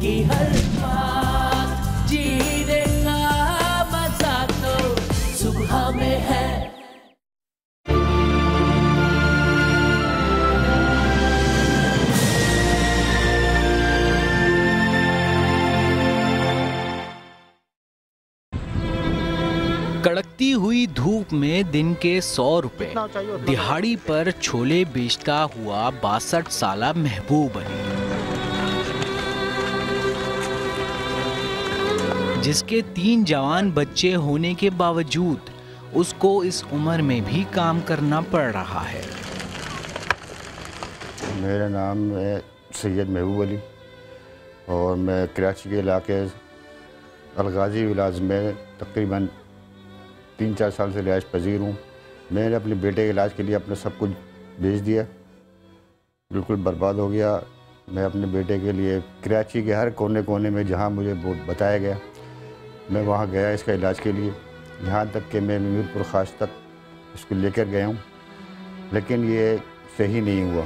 की हर बात जीने का मजा तो सुबह में है। कड़कती हुई धूप में दिन के 100 रुपए, दिहाड़ी पर छोले बेचता हुआ 62 साला महबूब अली, जिसके 3 जवान बच्चे होने के बावजूद उसको इस उम्र में भी काम करना पड़ रहा है। मेरा नाम है सैयद महबूब अली और मैं कराची के इलाके अलगाजी विलाज में तकरीबन 3-4 साल से रिहाइश पजीर हूँ। मैंने अपने बेटे के इलाज के लिए अपना सब कुछ बेच दिया, बिल्कुल बर्बाद हो गया। मैं अपने बेटे के लिए कराची के हर कोने कोने में जहाँ मुझे बताया गया मैं वहाँ गया इसका इलाज के लिए, यहाँ तक कि मैं मीरपुर खास तक इसको लेकर गया हूँ, लेकिन ये सही नहीं हुआ।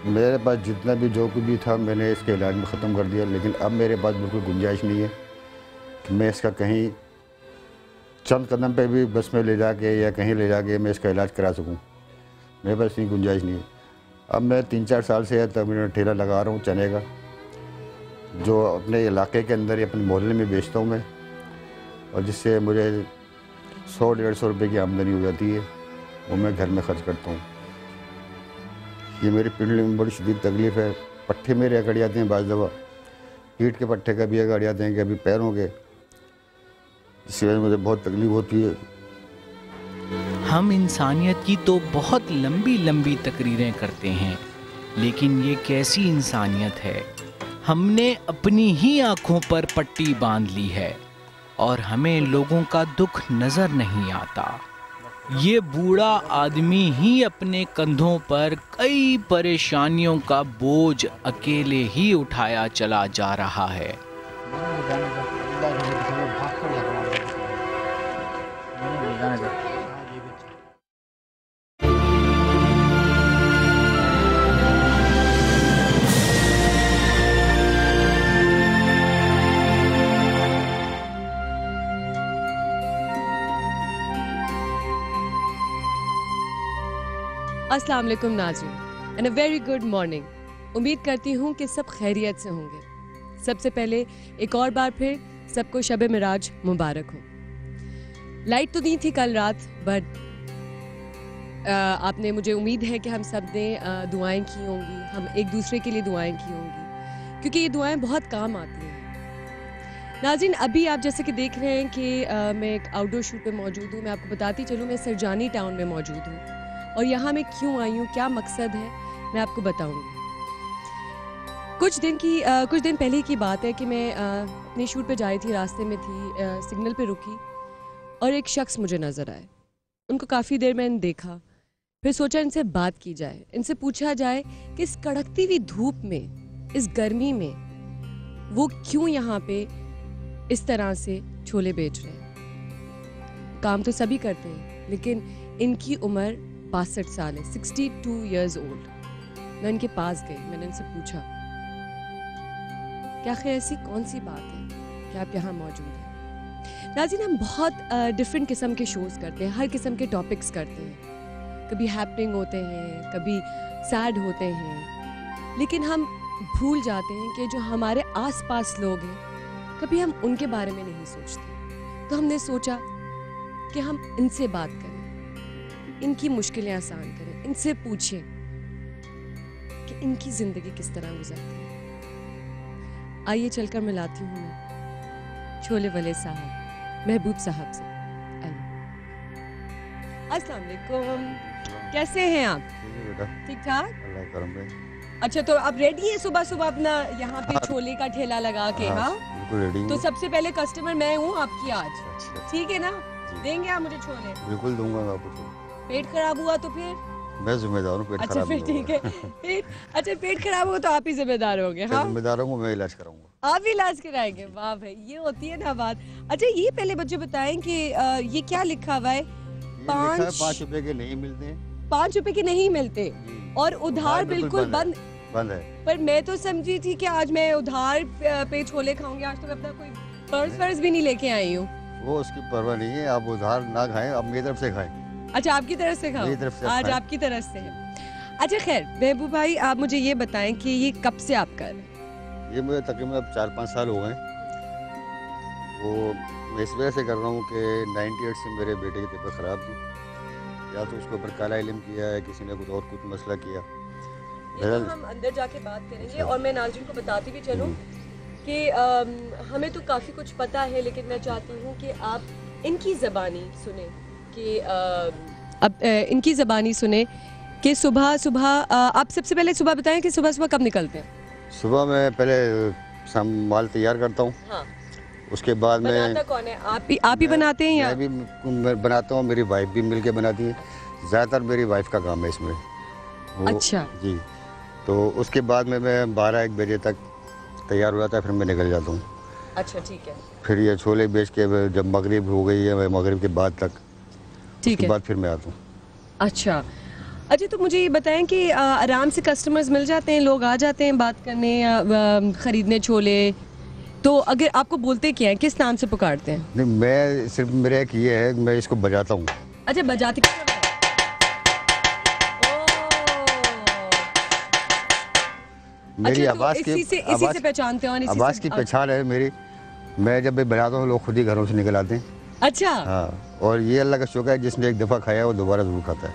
मेरे पास जितना भी जो कुछ भी था मैंने इसके इलाज में ख़त्म कर दिया, लेकिन अब मेरे पास बिल्कुल गुंजाइश नहीं है कि मैं इसका कहीं चंद कदम पे भी बस में ले जाके या कहीं ले जाके मैं इसका इलाज करा सकूं। मेरे पास इतनी गुंजाइश नहीं है। अब मैं 3-4 साल से तब मैं ठेला लगा रहा हूँ चने का, जो अपने इलाके के अंदर या अपने मोहल्ले में बेचता हूँ मैं, और जिससे मुझे 100-150 रुपये की आमदनी हो जाती है, वो मैं घर में खर्च करता हूँ। ये मेरी पिंडली में बड़ी शदीद तकलीफ़ है। पट्टे मेरे अकड़ जाते हैं, बाज़ दफ़ा पीठ के पट्टे का भी अकड़ जाते हैं, कभी पैरों के, इसकी वजह से मुझे बहुत तकलीफ होती है। हम इंसानियत की तो बहुत लंबी लंबी तकरीरें करते हैं, लेकिन ये कैसी इंसानियत है? हमने अपनी ही आंखों पर पट्टी बांध ली है और हमें लोगों का दुख नजर नहीं आता। ये बूढ़ा आदमी ही अपने कंधों पर कई परेशानियों का बोझ अकेले ही उठाया चला जा रहा है। अस्सलाम वालेकुम नाज़रीन and a very good morning. उम्मीद करती हूँ कि सब खैरियत से होंगे। सबसे पहले एक और बार फिर सबको शब मिराज मुबारक हो। लाइट तो दी थी कल रात, बट आपने, मुझे उम्मीद है कि हम सब ने दुआएं की होंगी, हम एक दूसरे के लिए दुआएं की होंगी, क्योंकि ये दुआएं बहुत काम आती हैं। नाज़रीन, अभी आप जैसे कि देख रहे हैं कि मैं एक आउटडोर शूट पे मौजूद हूँ। मैं आपको बताती चलूँ, मैं सरजानी टाउन में मौजूद हूँ और यहाँ मैं क्यों आई हूँ, क्या मकसद है, मैं आपको बताऊँगी। कुछ दिन पहले की बात है कि मैं अपने शूट पे जाई थी, रास्ते में थी, सिग्नल पे रुकी और एक शख्स मुझे नज़र आए। उनको काफ़ी देर मैंने देखा, फिर सोचा इनसे बात की जाए, इनसे पूछा जाए कि इस कड़कती हुई धूप में, इस गर्मी में वो क्यों यहाँ पे इस तरह से छोले बेच रहे हैं। काम तो सभी करते हैं, लेकिन इनकी उम्र 62 साल है, 62 years old। मैं इनके पास गई, मैंने इनसे पूछा क्या खैर ऐसी कौन सी बात है कि आप यहाँ मौजूद हैं। नाज़रीन, हम बहुत डिफरेंट किस्म के शोज़ करते हैं, हर किस्म के टॉपिक्स करते हैं, कभी हैपनिंग होते हैं, कभी सैड होते हैं, लेकिन हम भूल जाते हैं कि जो हमारे आसपास लोग हैं, कभी हम उनके बारे में नहीं सोचते। तो हमने सोचा कि हम इनसे बात करें, इनकी मुश्किलें आसान करें, इनसे पूछें कि इनकी ज़िंदगी किस तरह गुजरती है। आइए चलकर मिलाती हूँ मैं छोले वाले साहब महबूब साहब से। अस्सलाम वालेकुम, कैसे हैं आप? ठीक ठाक, अल्लाह करम है। अच्छा, तो आप रेडी हैं सुबह सुबह अपना यहाँ पे छोले का ठेला लगा के? हाँ, बिल्कुल रेडी। तो सबसे पहले कस्टमर मैं हूँ आपकी आज, ठीक है ना? देंगे आप मुझे छोले? बिल्कुल दूंगा मैं आपको। पेट खराब हुआ तो फिर मैं जिम्मेदार हूँ, पेट अच्छा खराब फिर ठीक है। अच्छा, पेट खराब हो तो आप ही जिम्मेदार होंगे? हाँ, जिम्मेदार हूँ, मैं इलाज कराऊंगा। आप इलाज कराएंगे? वाह भाई, ये होती है ना बात। अच्छा, ये पहले मुझे बताएं कि ये क्या लिखा हुआ है? 5 रुपए के नहीं मिलते। 5 रुपए के नहीं मिलते और उधार बिल्कुल बंद। बंद है। पर मैं तो समझी थी कि आज मैं उधार पे छोले खाऊंगी, आज तो मैं अपना कोई पर्स भी नहीं लेके आई हूँ। वो उसकी परवाह नहीं है, आप उधार ना खाएं, आप मेरी तरफ से खाएं। अच्छा, आपकी तरफ से खाओ? मेरी तरफ से आज खाएं। आपकी तरफ से है। अच्छा खैर महबूब भाई, आप मुझे ये बताएं कि ये कब से आप कर रहे हैं? ये मुझे तकरीबन अब 4-5 साल हो गए। वो मैं इस वजह से कर रहा हूँ कि 98 से मेरे बेटे की तबीयत ख़राब थी, या तो उसके ऊपर काला इल्म किया है, किसी ने कुछ मसला किया। ये तो हम अंदर जाके बात करेंगे और मैं नाज़रीन को बताती भी चलूँ कि हमें तो काफ़ी कुछ पता है, लेकिन मैं चाहती हूँ कि आप इनकी ज़बानी सुने कि अब इनकी ज़बानी सुने कि सुबह सुबह आप सबसे पहले सुबह बताएं कि सुबह सुबह कब निकलते हैं? सुबह मैं पहले माल तैयार करता हूँ। हाँ। उसके बाद बनाता कौन है? आप ही बनाते हैं या? मैं बनाता हूँ, मेरी वाइफ भी मिलके बनाती है। ज़्यादातर मेरी वाइफ का काम है इसमें। अच्छा जी। तो उसके बाद में मैं 12-1 बजे तक तैयार हो जाता है, फिर मैं निकल जाता हूँ। अच्छा ठीक है। फिर ये छोले बेच के जब मगरिब हो गई है, मगरिब के बाद तक, ठीक है, बाद फिर मैं आता हूँ। अच्छा अच्छा, तो मुझे ये बताएं कि आराम से कस्टमर्स मिल जाते हैं, लोग आ जाते हैं बात करने या ख़रीदने छोले? तो अगर आपको बोलते क्या है, किस नाम से पुकारते हैं? नहीं, मैं सिर्फ मेरा एक ये है, मैं इसको बजाता हूँ। अच्छा, बजाते मेरी अच्छा, आवाज़ तो इसी से पहचानते हैं? आवाज़ की पहचान है मेरी। मैं जब भी बनाता हूँ, लोग खुद ही घरों से निकल आते हैं। अच्छा हाँ, और ये अल्लाह का शुक्र है, जिसने एक दफ़ा खाया वो दोबारा ज़रूर खाता है।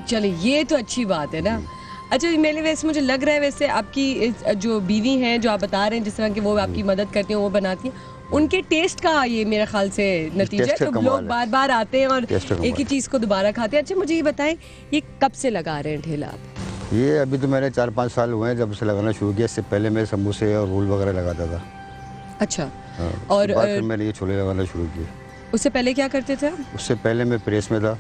चलो, ये तो अच्छी बात है ना। अच्छा, मेरे वैसे मुझे लग रहा है वैसे आपकी जो बीवी हैं, जो आप बता रहे हैं जिस तरह की वो आपकी मदद करती हैं, वो बनाती हैं, उनके टेस्ट का ये मेरे ख्याल से नतीजा है। तो लोग बार बार आते हैं और एक ही चीज़ को दोबारा खाते हैं। अच्छा, मुझे ये बताएं, ये कब से लगा रहे हैं ठेला आप? ये अभी तो मैंने 4-5 साल हुए हैं जब से लगाना शुरू किया। इससे पहले मैं समोसे और रोल वगैरह लगाता था। अच्छा। हाँ, और फिर मैंने ये छोले लगाना शुरू किए। उससे पहले क्या करते थे आप? उससे पहले मैं प्रेस में था।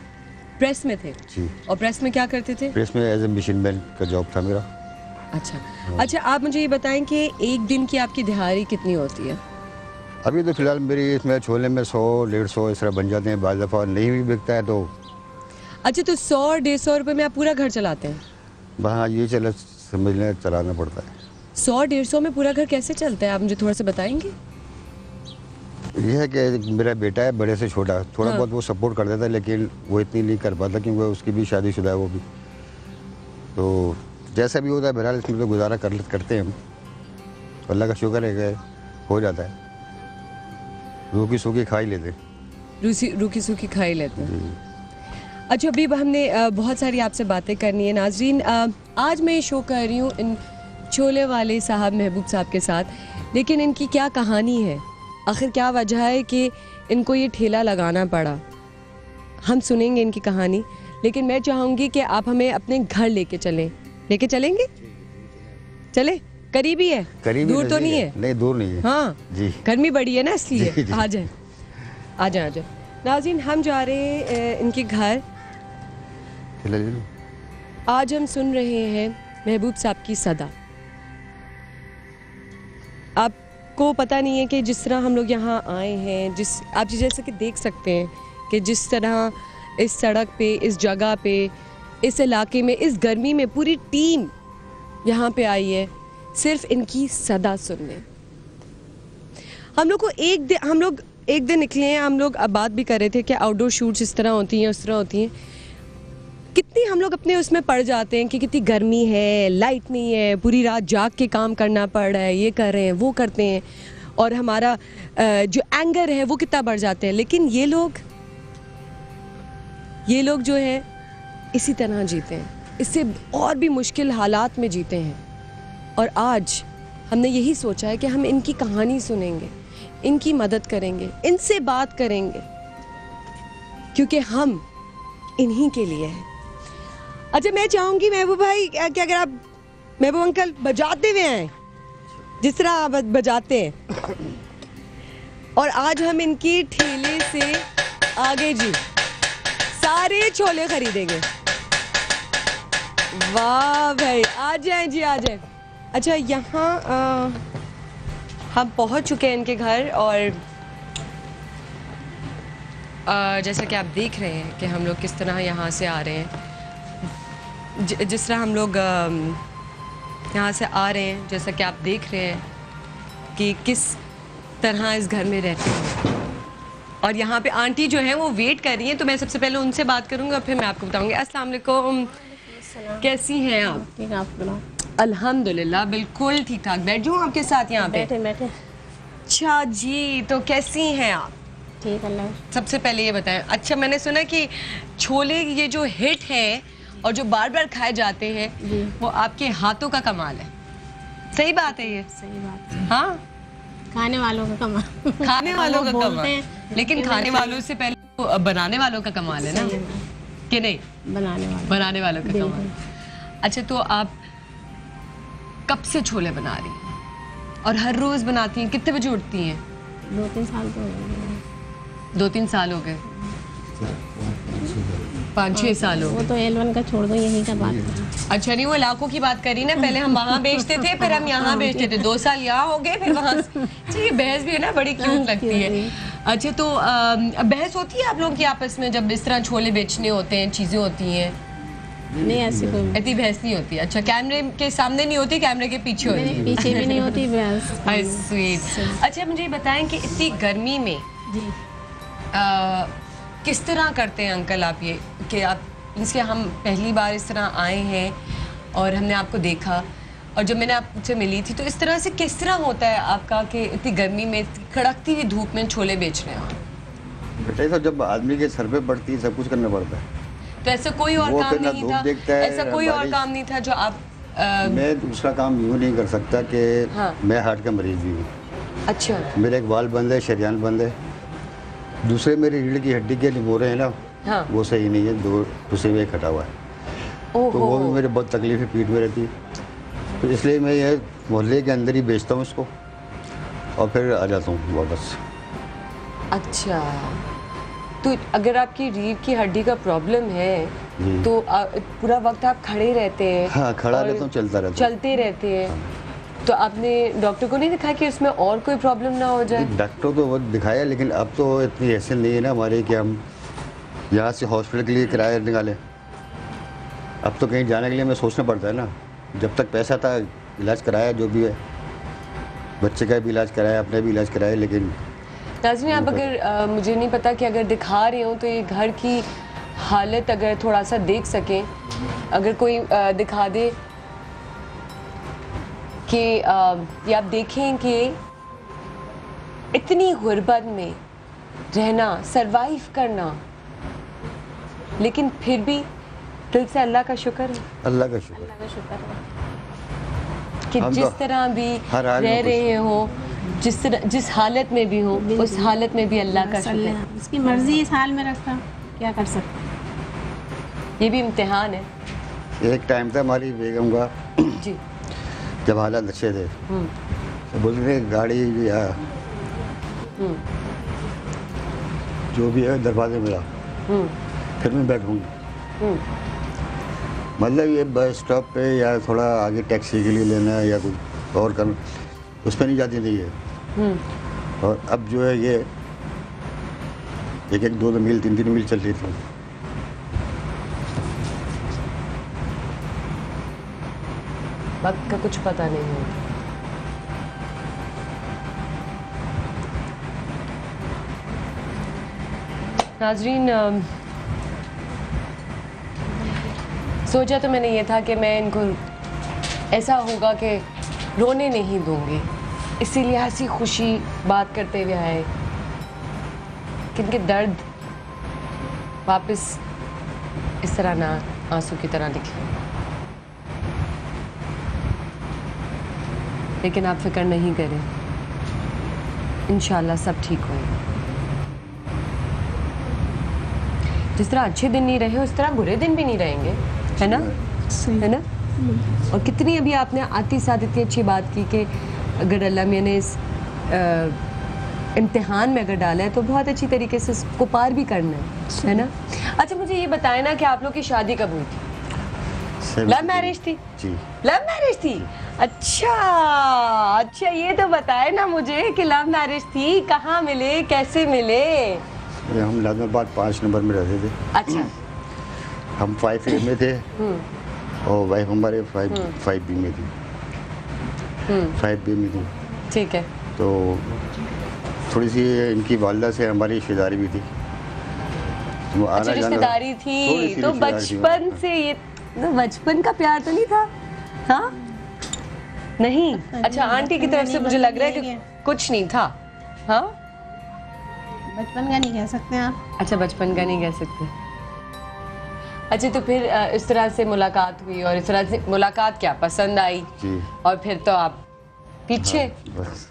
प्रेस में थे? जी। और प्रेस में क्या करते थे? प्रेस में एज ए मशीन मैन का जॉब था मेरा। अच्छा अच्छा, आप मुझे ये बताएं कि एक दिन की आपकी दिहाड़ी कितनी होती है? अभी तो फिलहाल मेरी इसमें छोले में 100-150 इस तरह बन जाते हैं। बाद दफ़ा नहीं भी बिकता है तो। अच्छा, तो 100-150 रुपये में आप पूरा घर चलाते हैं? हाँ, ये समझ लें, चलाना पड़ता है। 100-150 में पूरा घर कैसे चलता है, आप मुझे थोड़ा सा बताएंगे? ये है कि मेरा बेटा है, बड़े से छोटा, थोड़ा बहुत वो सपोर्ट कर देता है, लेकिन वो इतनी नहीं कर पाता क्योंकि उसकी भी शादीशुदा है वो भी। तो जैसा भी होता है बहरहाल इसमें तो गुजारा करते हैं हम। अल्लाह का शुक्र है कि हो जाता है। रूखी सूखी खा ही लेते। रूखी सूखी खा ही लेते हैं। अच्छा, अभी हमने बहुत सारी आपसे बातें करनी है नाजरीन। आज मैं शो कर रही हूँ इन छोले वाले साहब महबूब साहब के साथ, लेकिन इनकी क्या कहानी है, आखिर क्या वजह है कि इनको ये ठेला लगाना पड़ा, हम सुनेंगे इनकी कहानी। लेकिन मैं चाहूँगी कि आप हमें अपने घर लेके चलेंगे? चले? करीबी है? दूर तो नहीं है? नहीं, दूर नहीं है। हाँ जी, गर्मी बड़ी है ना, इसलिए आ जाए। नाज़रीन, हम जा रहे हैं इनके घर। आज हम सुन रहे हैं महबूब साहब की सदा। आपको पता नहीं है कि जिस तरह हम लोग यहाँ आए हैं, आप जैसे कि देख सकते हैं कि जिस तरह इस सड़क पे, इस जगह पे, इस इलाके में, इस गर्मी में पूरी टीम यहाँ पे आई है सिर्फ इनकी सदा सुनने। हम लोग एक दिन निकले हैं, हम लोग अब बात भी कर रहे थे कि आउटडोर शूट्स इस तरह होती हैं, उस तरह होती हैं। कितनी हम लोग अपने उसमें पड़ जाते हैं कि कितनी गर्मी है, लाइट नहीं है, पूरी रात जाग के काम करना पड़ रहा है, ये कर रहे हैं, वो करते हैं, और हमारा जो एंगर है वो कितना बढ़ जाते हैं। लेकिन ये लोग जो है इसी तरह जीते हैं, इससे और भी मुश्किल हालात में जीते हैं। और आज हमने यही सोचा है कि हम इनकी कहानी सुनेंगे, इनकी मदद करेंगे, इनसे बात करेंगे, क्योंकि हम इन्हीं के लिए हैं। अच्छा, मैं चाहूँगी महबूब भाई कि अगर आप महबूब अंकल बजाते हुए हैं जिस तरह आप बजाते हैं, और आज हम इनके ठेले से आगे जी सारे छोले खरीदेंगे। वाह भाई, आ जाए जी, आ जाए। अच्छा, यहाँ हम पहुँच चुके हैं इनके घर, और जैसा कि आप देख रहे हैं कि हम लोग किस तरह यहाँ से आ रहे हैं, जिस तरह हम लोग यहाँ से आ रहे हैं, जैसा कि आप देख रहे हैं कि किस तरह इस घर में रहते हैं। और यहाँ पे आंटी जो है वो वेट कर रही हैं, तो मैं सबसे पहले उनसे बात करूँगी और फिर मैं आपको बताऊँगी। अस्सलाम वालेकुम, कैसी हैं आप? ठीक है, आप बताओ। अल्हम्दुलिल्लाह बिल्कुल ठीक ठाक। बैठ जाऊँ आपके साथ यहाँ पे? बैठे बैठे। अच्छा जी, तो कैसी हैं आप? ठीक अल्लाह। सबसे पहले ये बताएं, अच्छा मैंने सुना कि छोले ये जो हिट है और जो बार बार खाए जाते हैं वो आपके हाथों का कमाल है, सही बात है ये? सही बात है। हाँ, खाने वालों का कमाल। खाने वालों का बोलते कमाल, हैं, लेकिन खाने वालों से पहले तो बनाने वालों का कमाल है ना, कि नहीं? बनाने वालों का कमाल। अच्छा, तो आप कब से छोले बना रही हैं और हर रोज बनाती हैं? कितने बजे उठती हैं? 2-3 साल तो हो गए। 2-3 साल हो गए, 5-6 साल हो वो गए। तो L1 का छोड़ दो, यहीं का बात करें। अच्छा, नहीं वो इलाकों की बात करी ना, पहले हम वहाँ बेचते थे फिर हम यहाँ बेचते थे, 2 साल यहाँ हो गए फिर वहाँ। ये बहस भी है ना, बड़ी क्यूट लगती है। अच्छा, तो बहस होती है आप लोगों की आपस में जब इस तरह छोले बेचने होते हैं, चीजें होती हैं? नहीं, ऐसी कोई इतनी बहस नहीं होती? अच्छा, कैमरे के सामने नहीं होती, कैमरे के पीछे होती है? पीछे भी नहीं होती बहस। स्वीट। अच्छा, मुझे बताएं कि इतनी गर्मी में जी, किस तरह करते हैं अंकल आप ये कि आप इनसे, हम पहली बार इस तरह आए हैं और हमने आपको देखा और जब मैंने आपसे मिली थी तो इस तरह से किस तरह होता है आपका कि इतनी गर्मी में, कड़कती हुई धूप में छोले बेच रहे हो? बेटा तो जब आदमी के सर पे पड़ती है सब कुछ करना पड़ता है। तो ऐसा कोई और वो काम फिर ना नहीं धूप था, देखता है, ऐसा कोई और बारिश। काम नहीं था जो आप मैं दूसरा काम यूँ नहीं कर सकता कि हाँ। मैं हार्ट का मरीज भी हूँ। अच्छा, मेरा एक बाल बंद है, शरीयान बंद है, दूसरे मेरी रीढ़ की हड्डी के निमोरे हैं ना, हाँ। वो सही नहीं है, 2 टुसे में कटा हुआ है, तो वो भी मेरे बहुत तकलीफ है, पीठ में रहती है, तो इसलिए मैं ये मोहल्ले के अंदर ही बेचता हूँ इसको और फिर आ जाता हूँ वापस। अच्छा, तो अगर आपकी रीढ़ की हड्डी का प्रॉब्लम है तो पूरा वक्त आप खड़े रहते हैं? हाँ, खड़ा और रहता हूँ, चलता रहता हूँ। चलते रहते हैं। तो आपने डॉक्टर को नहीं दिखाया कि उसमें और कोई प्रॉब्लम ना हो जाए? डॉक्टर तो बहुत दिखाया, लेकिन अब तो इतनी हैसियत नहीं है ना हमारी कि हम यहाँ से हॉस्पिटल के लिए किराया निकालें। अब तो कहीं जाने के लिए हमें सोचना पड़ता है ना। जब तक पैसा था इलाज कराया, जो भी है, बच्चे का भी इलाज कराया, अपना भी इलाज कराया, लेकिन नाज़रीन, आप अगर मुझे नहीं पता कि अगर दिखा रही हूँ तो ये घर की हालत अगर थोड़ा सा देख सकें, अगर कोई दिखा दे कि ये आप देखें कि इतनी गुर्बत में रहना, सरवाइव करना, लेकिन फिर भी दिल से अल्लाह का शुक्र है, अल्लाह का शुक्र अल्लाह का शुक्र है। कि हम जिस तो तरह भी हर हाल में रह खुश रहे हो, जिस हालत में भी हो, उस हालत में भी अल्लाह का शुक्र है। उसकी मर्जी इस हाल में रखा, क्या कर सकते। ये भी इम्तिहान है। एक टाइम था हमारी बेगम का, जी। जब हालात अच्छे थे, तो बोलते थे गाड़ी या जो भी है दरवाजे में ला, फिर मैं बैठूँगी। मतलब ये बस स्टॉप पे या थोड़ा आगे टैक्सी के लिए लेना या कुछ और करना, उस पर नहीं जाती थी ये। और अब जो है ये 1-1, 2-2 मील, 3-3 मील चल रही थी। वक्त का कुछ पता नहीं होता। नाजरीन, सोचा तो मैंने ये था कि मैं इनको ऐसा होगा कि रोने नहीं दूंगी, इसीलिए हंसी खुशी बात करते हुए आए कि इनके दर्द वापस इस तरह ना आंसू की तरह निकले। लेकिन आप फिक्र नहीं करें, इंशाल्लाह सब ठीक होगा। जिस तरह अच्छे दिन नहीं रहे उस तरह बुरे दिन भी नहीं रहेंगे, है ना? है ना? और कितनी अभी आपने आती साथ इतनी अच्छी बात की कि अगर अल्लाह मियां ने इस इम्तिहान में अगर डाला है तो बहुत अच्छी तरीके से इसको पार भी करना है ना? अच्छा, मुझे ये बताएं ना कि आप लोग की शादी कब हुई थी? लव मैरिज थी? जी, लव मैरिज थी। अच्छा, ये तो बताए ना मुझे कि लव मैरिज थी, कहाँ मिले, कैसे मिले? हम लाजमाबाद 5 नंबर में रहते थे। अच्छा। हम 5A में थे और वाइफ हमारे 5B में थी। 5B में थी। ठीक है। तो थोड़ी सी इनकी वालदा से हमारी रिश्तेदारी भी थी। तो अच्छा, रिश्तेदारी थी, तो बचपन से ये बचपन का प्यार तो नहीं था? हाँ नहीं, अच्छा आंटी की तरफ से मुझे लग रहा है कि कुछ नहीं था। हाँ बचपन का नहीं कह सकते आप। अच्छा बचपन का नहीं कह सकते। अच्छा तो फिर इस तरह से मुलाकात हुई और इस तरह से मुलाकात क्या पसंद आई जी। और फिर तो आप पीछे। हाँ, बस।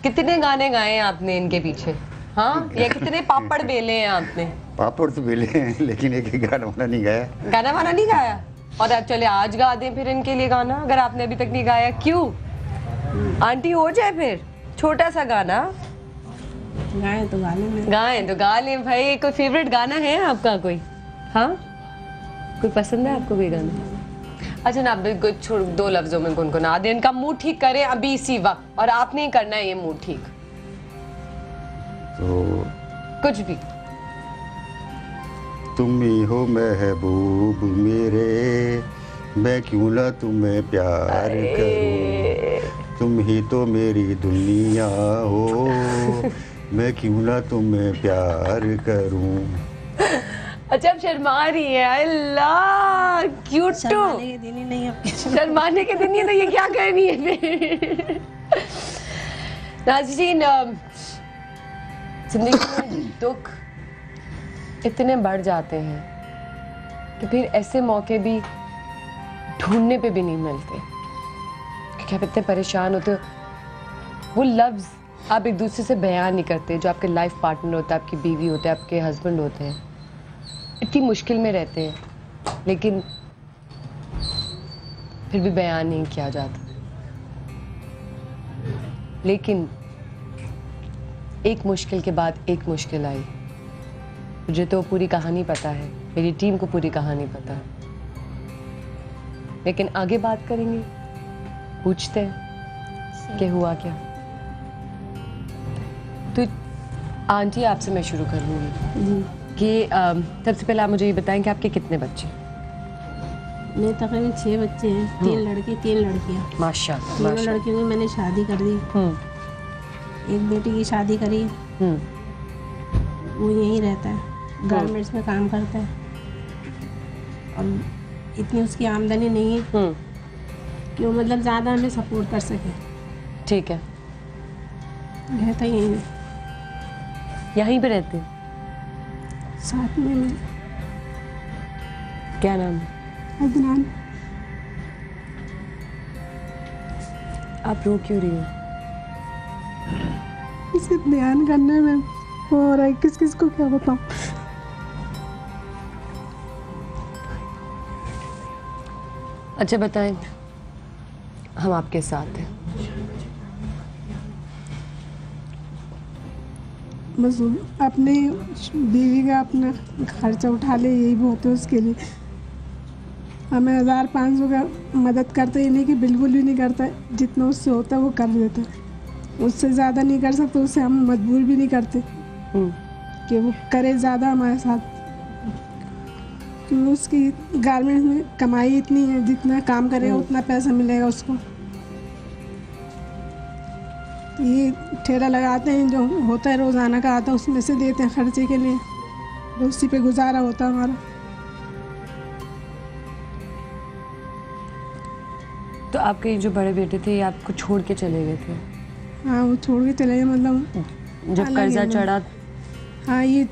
कितने गाने गाए हैं आपने इनके पीछे? हाँ या कितने पापड़ बेले हैं आपने? पापड़ तो बेले हैं लेकिन एक ही गाना वाना नहीं गाया। गाना वाना नहीं गाया? और आप चले आज गा दें फिर इनके लिए गाना, अगर आपने अभी तक नहीं गाया। क्यों आंटी, हो जाए फिर छोटा सा गाना। गाएं तो गा लें। गाएं तो गा लें भाई। कोई फेवरेट गाना है आपका कोई? हाँ कोई पसंद है आपको कोई गाना? अच्छा ना, आप कुछ 2 लफ्जों में गुनगुना दें, इनका मूड ठीक करें अभी इसी वक्त, और आपने ही करना है ये मूड ठीक। तो कुछ भी। तुम ही हो महबूब मेरे, मैं क्यों ना तुम्हें प्यार करूं, तुम ही तो मेरी दुनिया हो, मैं क्यों ना तुम्हें प्यार करूं। अच्छा अब शर्मा रही है। अल्लाह क्यूट। शर्माने के दिन ही नहीं है। शर्माने के दिन ही तो ये क्या कर रही है फिर? नाज़रीन, जिंदगी में दुख इतने बढ़ जाते हैं कि फिर ऐसे मौके भी ढूंढने पे भी नहीं मिलते, क्योंकि आप इतने परेशान होते हो। वो लफ्ज़ आप एक दूसरे से बयान नहीं करते, जो आपके लाइफ पार्टनर होता है, आपकी बीवी होते हैं, आपके हस्बैंड होते हैं, इतनी मुश्किल में रहते हैं लेकिन फिर भी बयान नहीं किया जाता। लेकिन एक मुश्किल के बाद एक मुश्किल आई। मुझे तो पूरी कहानी पता है, मेरी टीम को पूरी कहानी पता है, लेकिन आगे बात करेंगे, पूछते हैं कि हुआ क्या। तो आंटी आपसे मैं शुरू कर लूँगी कि सबसे पहले आप मुझे ये बताएं कि आपके कितने बच्चे? मेरे तकरीबन 6 बच्चे हैं, 3 लड़के 3 लड़कियाँ। माशाल्लाह। तीनों लड़कियों की मैंने शादी कर दी। एक बेटी की शादी करी, वो यहीं रहता है, गारमेंट्स में काम करता है, और इतनी उसकी आमदनी नहीं है कि वो मतलब ज़्यादा हमें सपोर्ट कर सके। ठीक है। रहता यहीं है। यहीं पे रहते हैं? साथ में मैं। क्या नाम है? अदनान। आप रो क्यों रही हो? इसे बयान करने में हो रहा है, किस किस को क्या बताऊं। अच्छा बताएं, हम आपके साथ हैं। बस अपने बीवी का अपना खर्चा उठा ले, यही बहुत है उसके लिए। हमें 1500 का मदद करता, ये नहीं कि बिल्कुल भी नहीं करता, जितना उससे होता है वो कर देता है। उससे ज़्यादा नहीं कर सकते, उससे हम मजबूर भी नहीं करते कि वो करे ज़्यादा हमारे साथ, क्योंकि उसकी गारमेंट्स में कमाई इतनी है, जितना काम करेगा उतना पैसा मिलेगा उसको। ये ठेला लगाते हैं, जो होता है रोज़ाना का आता है, उसमें से देते हैं खर्चे के लिए, तो उसी पे गुजारा होता है हमारा। तो आपके जो बड़े बेटे थे ये आपको छोड़ के चले गए थे? हाँ वो छोड़ के चले गए, मतलब जब कर्जा चढ़ा। हाँ ये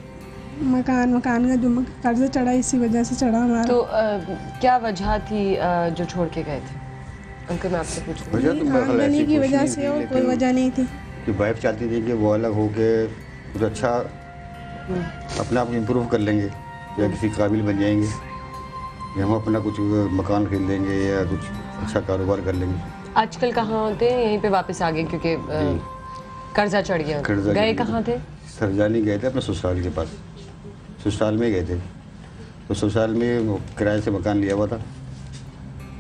मकान का जो कर्जा चढ़ा, इसी वजह से चढ़ा हमारा। तो क्या वजह थी जो छोड़ के गए थे? अंकल मैं आपसे पूछ रही हूँ। आमदनी की वजह से, और कोई वजह नहीं थी। कि वाइफ चाहती थी कि वो अलग हो के कुछ अच्छा अपने आप को इम्प्रूव कर लेंगे या किसी काबिल बन जाएंगे, या हम अपना कुछ मकान खरीद लेंगे या कुछ अच्छा कारोबार कर लेंगे। आजकल कहाँ होते हैं? यहीं पे वापस आ गए क्योंकि कर्जा चढ़ गया। गए कहाँ थे? सरजानी गए थे अपने ससुराल के पास, ससुराल में गए थे। तो ससुराल में किराए से मकान लिया हुआ था,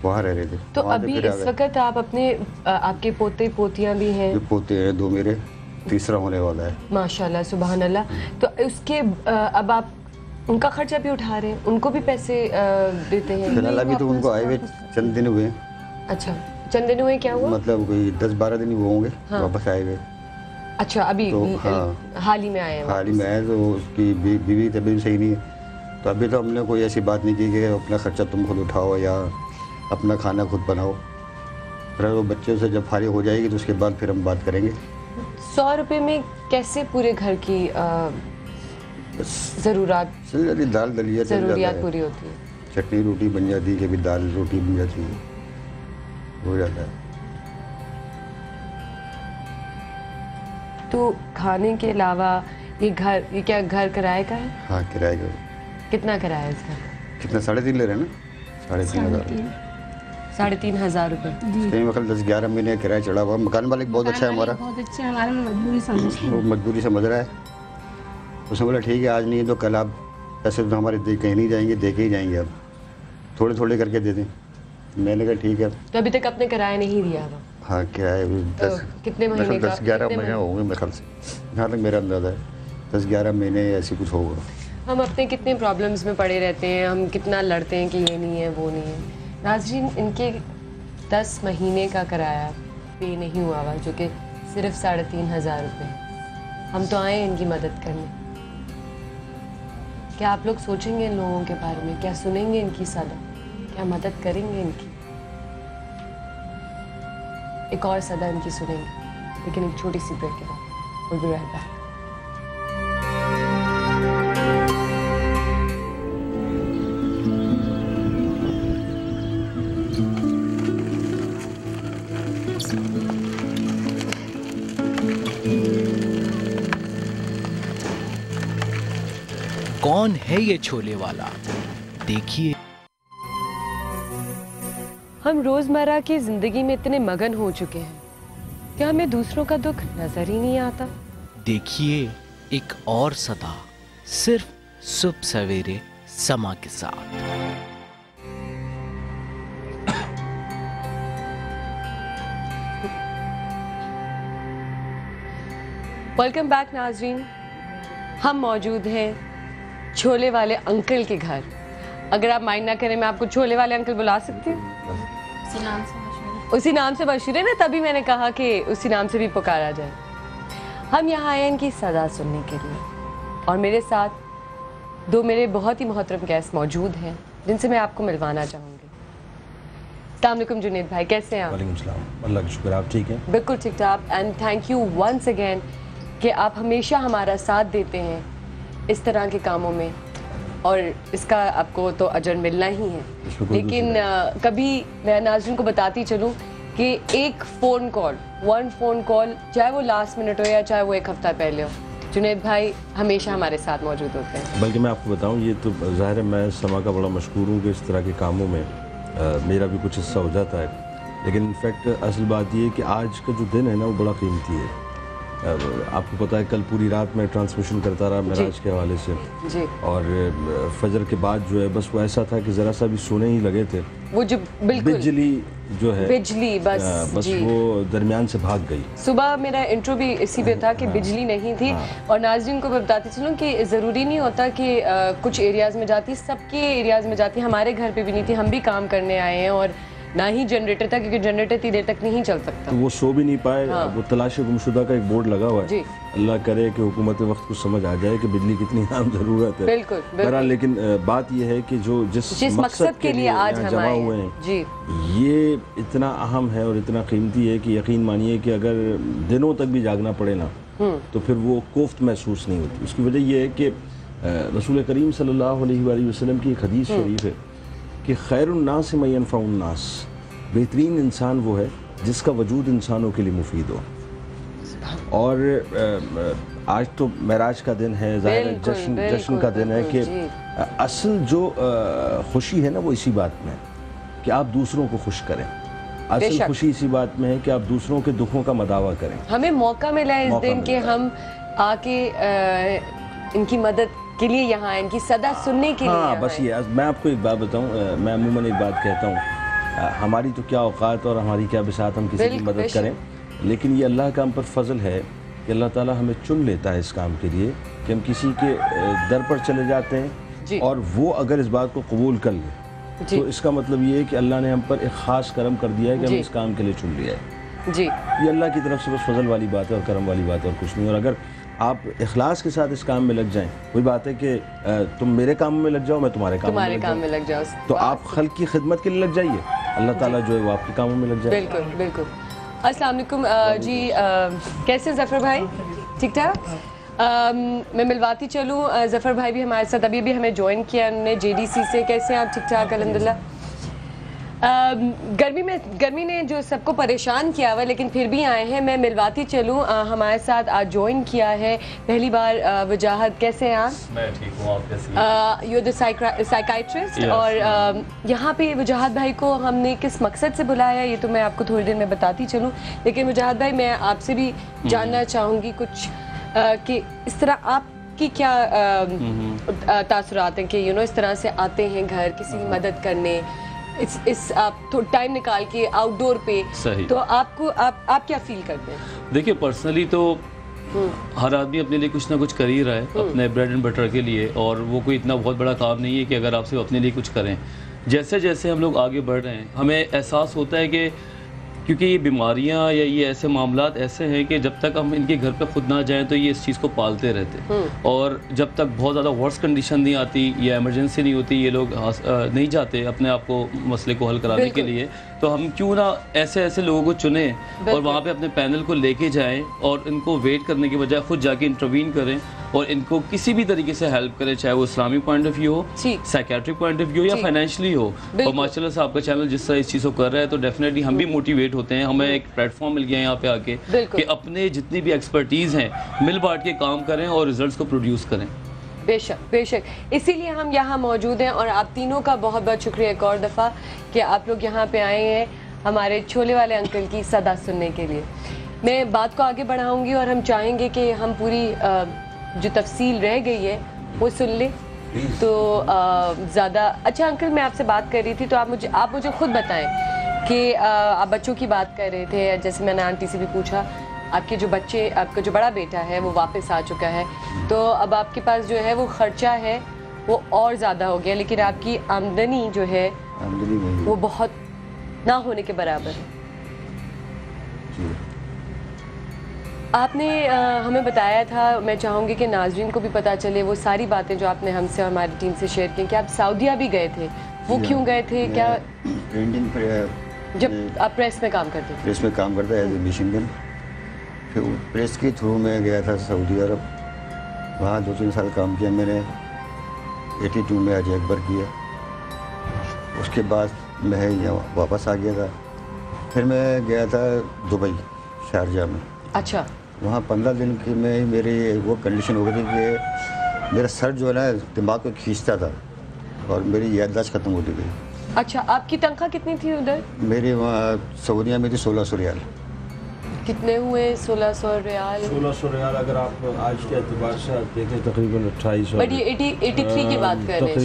वहाँ रह रहे थे। तो अभी इस वक्त आप अपने आपके पोते पोतियाँ भी हैं? पोते हैं 2 मेरे, तीसरा होने वाला है। माशाल्लाह सुभान अल्लाह। तो उसके अब आप उनका खर्चा भी उठा रहे हैं, उनको भी पैसे देते हैं? फिलहाल अभी तो उनको आए हुए चंद दिन हुए। अच्छा चंद दिन हुए, क्या हुआ? मतलब कोई 10-12 दिन ही वो होंगे। हाँ। वापस आए हुए। अच्छा, अभी तो हाँ, हाल ही में आए हैं? हाल ही में आए, तो उसकी बीवी की तबीयत सही नहीं है, तो अभी तो हमने कोई ऐसी बात नहीं की कि अपना खर्चा तुम खुद उठाओ या अपना खाना खुद बनाओ। फिर वो बच्चों से जब फारिग हो जाएगी तो उसके बाद फिर हम बात करेंगे। 100 रुपये में कैसे पूरे घर की ज़रूरत चल जाती, दाल दलिया चल ज़रूरियात जाता है, पूरी होती है? चटनी रोटी बन जाती है, कभी दाल रोटी बन जाती है, हो जाता है। तो खाने के अलावा ये क्या घर किराए का है? हाँ, किराए का। कितना किराया है इसका? कितना, 3.5 ले रहे हैं ना? 3.5 3,500 रुपये। कहीं वक्त 10-11 महीने किराया चढ़ा हुआ। मकान मालिक बहुत अच्छा है हमारा, बहुत अच्छा है हमारा, मजबूरी समझते वो मजबूरी समझ रहा है। उसने बोला ठीक है, आज नहीं है तो कल आप पैसे तो हमारे दे कहीं नहीं जाएंगे, दे के ही जाएंगे, अब थोड़े थोड़े करके दे दें। मैंने कहा ठीक है। तो अभी तक आपने किराया नहीं दिया हुआ? हाँ, किराया कितने महीने का? 10-11 महीने होंगे मेरे ख्याल से, जहाँ तक मेरा अंदाज़ा है 10-11 महीने ऐसी कुछ होगा। हम अपने कितने प्रॉब्लम्स में पड़े रहते हैं, हम कितना लड़ते हैं कि ये नहीं है वो नहीं है। नाज़रीन, इनके 10 महीने का किराया पे नहीं हुआ हुआ, जो कि सिर्फ 3,500 रुपये। हम तो आए इनकी मदद करने। क्या आप लोग सोचेंगे इन लोगों के बारे में? क्या सुनेंगे इनकी सदा? क्या मदद करेंगे इनकी? एक और सदा इनकी सुनेंगे, लेकिन एक छोटी सी ब्रेक के बाद। We'll be right back. कौन है ये छोले वाला? देखिए। हम रोजमर्रा की जिंदगी में इतने मगन हो चुके हैं कि हमें दूसरों का दुख नजर ही नहीं आता। देखिए एक और सदा, सिर्फ सुबह सवेरे समा के साथ। वेलकम बैक नाजरीन, हम मौजूद हैं छोले वाले अंकल के घर। अगर आप माइंड ना करें, मैं आपको छोले वाले अंकल बुला सकती हूँ? उसी नाम से मशहूर है ना, तभी मैंने कहा कि उसी नाम से भी पुकारा जाए। हम यहाँ आए इनकी सदा सुनने के लिए, और मेरे साथ 2 मेरे बहुत ही मोहतरम गेस्ट मौजूद हैं जिनसे मैं आपको मिलवाना चाहूँगी। अस्सलाम वालेकुम जुनैद भाई, कैसे हैं आप? वालेकुम सलाम, अल्लाह का शुक्र, आप ठीक हैं? बिल्कुल ठीक ठाक। And thank you once again कि आप हमेशा हमारा साथ देते हैं इस तरह के कामों में, और इसका आपको तो अजर मिलना ही है। लेकिन कभी मैं नाज़रीन को बताती चलूँ कि एक फ़ोन कॉल, 1 फ़ोन कॉल, चाहे वो लास्ट मिनट हो या चाहे वो 1 हफ़्ता पहले हो, जुनैद भाई हमेशा हमारे साथ मौजूद होते हैं। बल्कि मैं आपको बताऊं, ये तो ज़ाहिर है मैं समा का बड़ा मशकूर हूँ कि इस तरह के कामों में मेरा भी कुछ हिस्सा हो जाता है। लेकिन इनफैक्ट असल बात ये है कि आज का जो दिन है ना, वो बड़ा कीमती है। आपको पता है कल पूरी रात मैं ट्रांसमिशन करता रहा मेराज के हवाले से जी, और फजर के बाद जो है बस वो ऐसा था कि ज़रा सा भी सोने ही लगे थे, वो जो बिल्कुल बिजली जो है बस जी, वो दरमियान से भाग गई। सुबह मेरा इंट्रो भी इसी पे था कि बिजली नहीं थी। और नाज़रीन को मैं बताती चलूँ कि ज़रूरी नहीं होता कि कुछ एरियाज़ में जाती, सबके एरियाज़ में जाती। हमारे घर पे भी नहीं थी, हम भी काम करने आए हैं, और ना ही जनरेटर था, क्योंकि जनरेटर इतनी देर तक नहीं चल सकता। तो वो सो भी नहीं पाए। हाँ। वो तलाश गुमशुदा का एक बोर्ड लगा हुआ है जी। अल्लाह करे कि हुकूमत वक्त को समझ आ जाए कि बिजली कितनी आम ज़रूरत है। बिल्कुल, बहरहाल, लेकिन बात यह है कि जो जिस मकसद के लिए आज यहाँ हम जमा आए हुए हैं हैं, जी, ये इतना अहम है और इतना कीमती है कि यकीन मानिए कि अगर दिनों तक भी जागना पड़े ना, तो फिर वो कोफ्त महसूस नहीं होती। उसकी वजह यह है कि रसूल करीम सल्लल्लाहु अलैहि वसल्लम की एक हदीस शरीफ है कि खैरुन्नास मन यनफ़उन्नास, बेहतरीन इंसान वो है जिसका वजूद इंसानों के लिए मुफीद हो। और आज तो मेराज का दिन है, ज़ाहिर है जश्न का दिन है कि असल जो खुशी है ना, वो इसी बात में है कि आप दूसरों को खुश करें। असल खुशी इसी बात में है कि आप दूसरों के दुखों का मदावा करें। हमें मौका मिला है इस दिन कि हम आके इनकी मदद के लिए यहाँ, इनकी सदा सुनने के लिए। हाँ, बस ये मैं आपको एक बात बताऊँ, मैं अमूमन एक बात कहता हूँ, हमारी तो क्या औकात और हमारी क्या बिसात हम किसी की मदद करें, लेकिन ये अल्लाह का हम पर फजल है कि अल्लाह ताला हमें चुन लेता है इस काम के लिए कि हम किसी के दर पर चले जाते हैं, और वो अगर इस बात को कबूल कर ले जी। तो इसका मतलब ये है कि अल्लाह ने हम पर एक ख़ास करम कर दिया है कि जी। हम इस काम के लिए चुन लिया है। जी ये अल्लाह की तरफ से बस फजल वाली बात है और करम वाली बात है और कुछ नहीं। और अगर आप इखलास के साथ इस काम में लग जाएं, वही बात है कि तुम मेरे काम में लग जाओ, मैं तुम्हारे काम में लग जाऊं, तो आप खल्क की खिदमत के लिए लग जाइए, अल्लाह ताला जो है वो आपके कामों में लग जाए। बिल्कुल बिल्कुल। अस्सलाम वालेकुम जी, कैसे हैं ज़फ़र भाई? ठीक ठाक। मैं मिलवाती चलूँ, ज़फ़र भाई भी हमारे साथ अभी हमें ज्वाइन किया उन्होंने JDC से। कैसे हैं आप? ठीक ठाक अल्हम्दुलिल्लाह। गर्मी ने जो सबको परेशान किया हुआ, लेकिन फिर भी आए हैं। मैं मिलवाती चलूँ, हमारे साथ आज ज्वाइन किया है पहली बार वजाहत। कैसे हैं आप? मैं ठीक हूँ, आप कैसी हैं? You the psychiatrist. Yes. और यहाँ पे वजाहत भाई को हमने किस मकसद से बुलाया ये तो मैं आपको थोड़ी देर में बताती चलूँ, लेकिन वजाहत भाई मैं आपसे भी जानना चाहूँगी कुछ कि इस तरह आपकी क्या तासुरात हैं कि इस तरह से आते हैं घर किसी की मदद करने, इस आप थोड़ा टाइम निकाल के आउटडोर पे, सही। तो आपको आप क्या फील करते हैं? देखिए पर्सनली तो हर आदमी अपने लिए कुछ ना कुछ कर ही रहा है, अपने ब्रेड एंड बटर के लिए, और वो कोई इतना बहुत बड़ा काम नहीं है कि अगर आप सिर्फ अपने लिए कुछ करें। जैसे जैसे हम लोग आगे बढ़ रहे हैं हमें एहसास होता है कि क्योंकि ये बीमारियां या ये ऐसे मामलात ऐसे हैं कि जब तक हम इनके घर पे खुद ना जाएं तो ये इस चीज़ को पालते रहते, और जब तक बहुत ज़्यादा वर्स्ट कंडीशन नहीं आती या इमरजेंसी नहीं होती ये लोग नहीं जाते अपने आप को मसले को हल कराने के लिए। तो हम क्यों ना ऐसे ऐसे लोगों को चुने और वहाँ पे अपने पैनल को लेके जाएं और इनको वेट करने के बजाय खुद जाके इंटरवीन करें और इनको किसी भी तरीके से हेल्प करें, चाहे वो इस्लामिक पॉइंट ऑफ व्यू हो, साइकेट्रिक पॉइंट ऑफ व्यू या फाइनेंशियली हो। और माशाल्लाह से आपका चैनल जिस तरह इस चीज़ को कर रहा है तो डेफिनेटली हम भी मोटिवेट होते हैं। हमें एक प्लेटफॉर्म मिल गया यहाँ पे आके कि अपने जितनी भी एक्सपर्टीज़ हैं मिल बांट के काम करें और रिजल्ट्स को प्रोड्यूस करें। बेशक बेशक, इसीलिए हम यहाँ मौजूद हैं और आप तीनों का बहुत बहुत शुक्रिया एक और दफ़ा कि आप लोग यहाँ पे आए हैं हमारे छोले वाले अंकल की सदा सुनने के लिए। मैं बात को आगे बढ़ाऊंगी और हम चाहेंगे कि हम पूरी जो तफसील रह गई है वो सुन लें। तो ज़्यादा अच्छा अंकल, मैं आपसे बात कर रही थी तो आप मुझे खुद बताएं कि आप बच्चों की बात कर रहे थे, जैसे मैंने आंटी से भी पूछा आपके जो बच्चे, आपका जो बड़ा बेटा है वो वापस आ चुका है, तो अब आपके पास जो है वो ख़र्चा है वो और ज़्यादा हो गया, लेकिन आपकी आमदनी जो है वो बहुत ना होने के बराबर है। आपने हमें बताया था, मैं चाहूँगी कि नाज़रीन को भी पता चले वो सारी बातें जो आपने हमसे और हमारी टीम से शेयर की कि आप सऊदीया भी गए थे, वो क्यों गए थे? क्या जब आप प्रेस में काम करते थे? प्रेस में काम करता है मिशिगन, फिर प्रेस के थ्रू में गया था सऊदी अरब, वहाँ 2-3 साल काम किया मैंने। 82 में हज अकबर किया, उसके बाद मैं यहाँ वापस आ गया था। फिर मैं गया था दुबई शारजा में। अच्छा। वहाँ 15 दिन की में मेरी वो कंडीशन हो गई थी कि मेरा सर जो है ना दिमाग को खींचता था और मेरी याददाश्त ख़त्म होती गई। अच्छा, आपकी तनख्वाह कितनी थी उधर? मेरे वहाँ सऊदीया में थी 1600 रियाल। कितने हुए 1600 रियाल? 1600 रियाल अगर आप आज के एतबार से आप देखें तकरीबन 2800। बट ये 83 की बात कर रहे हैं।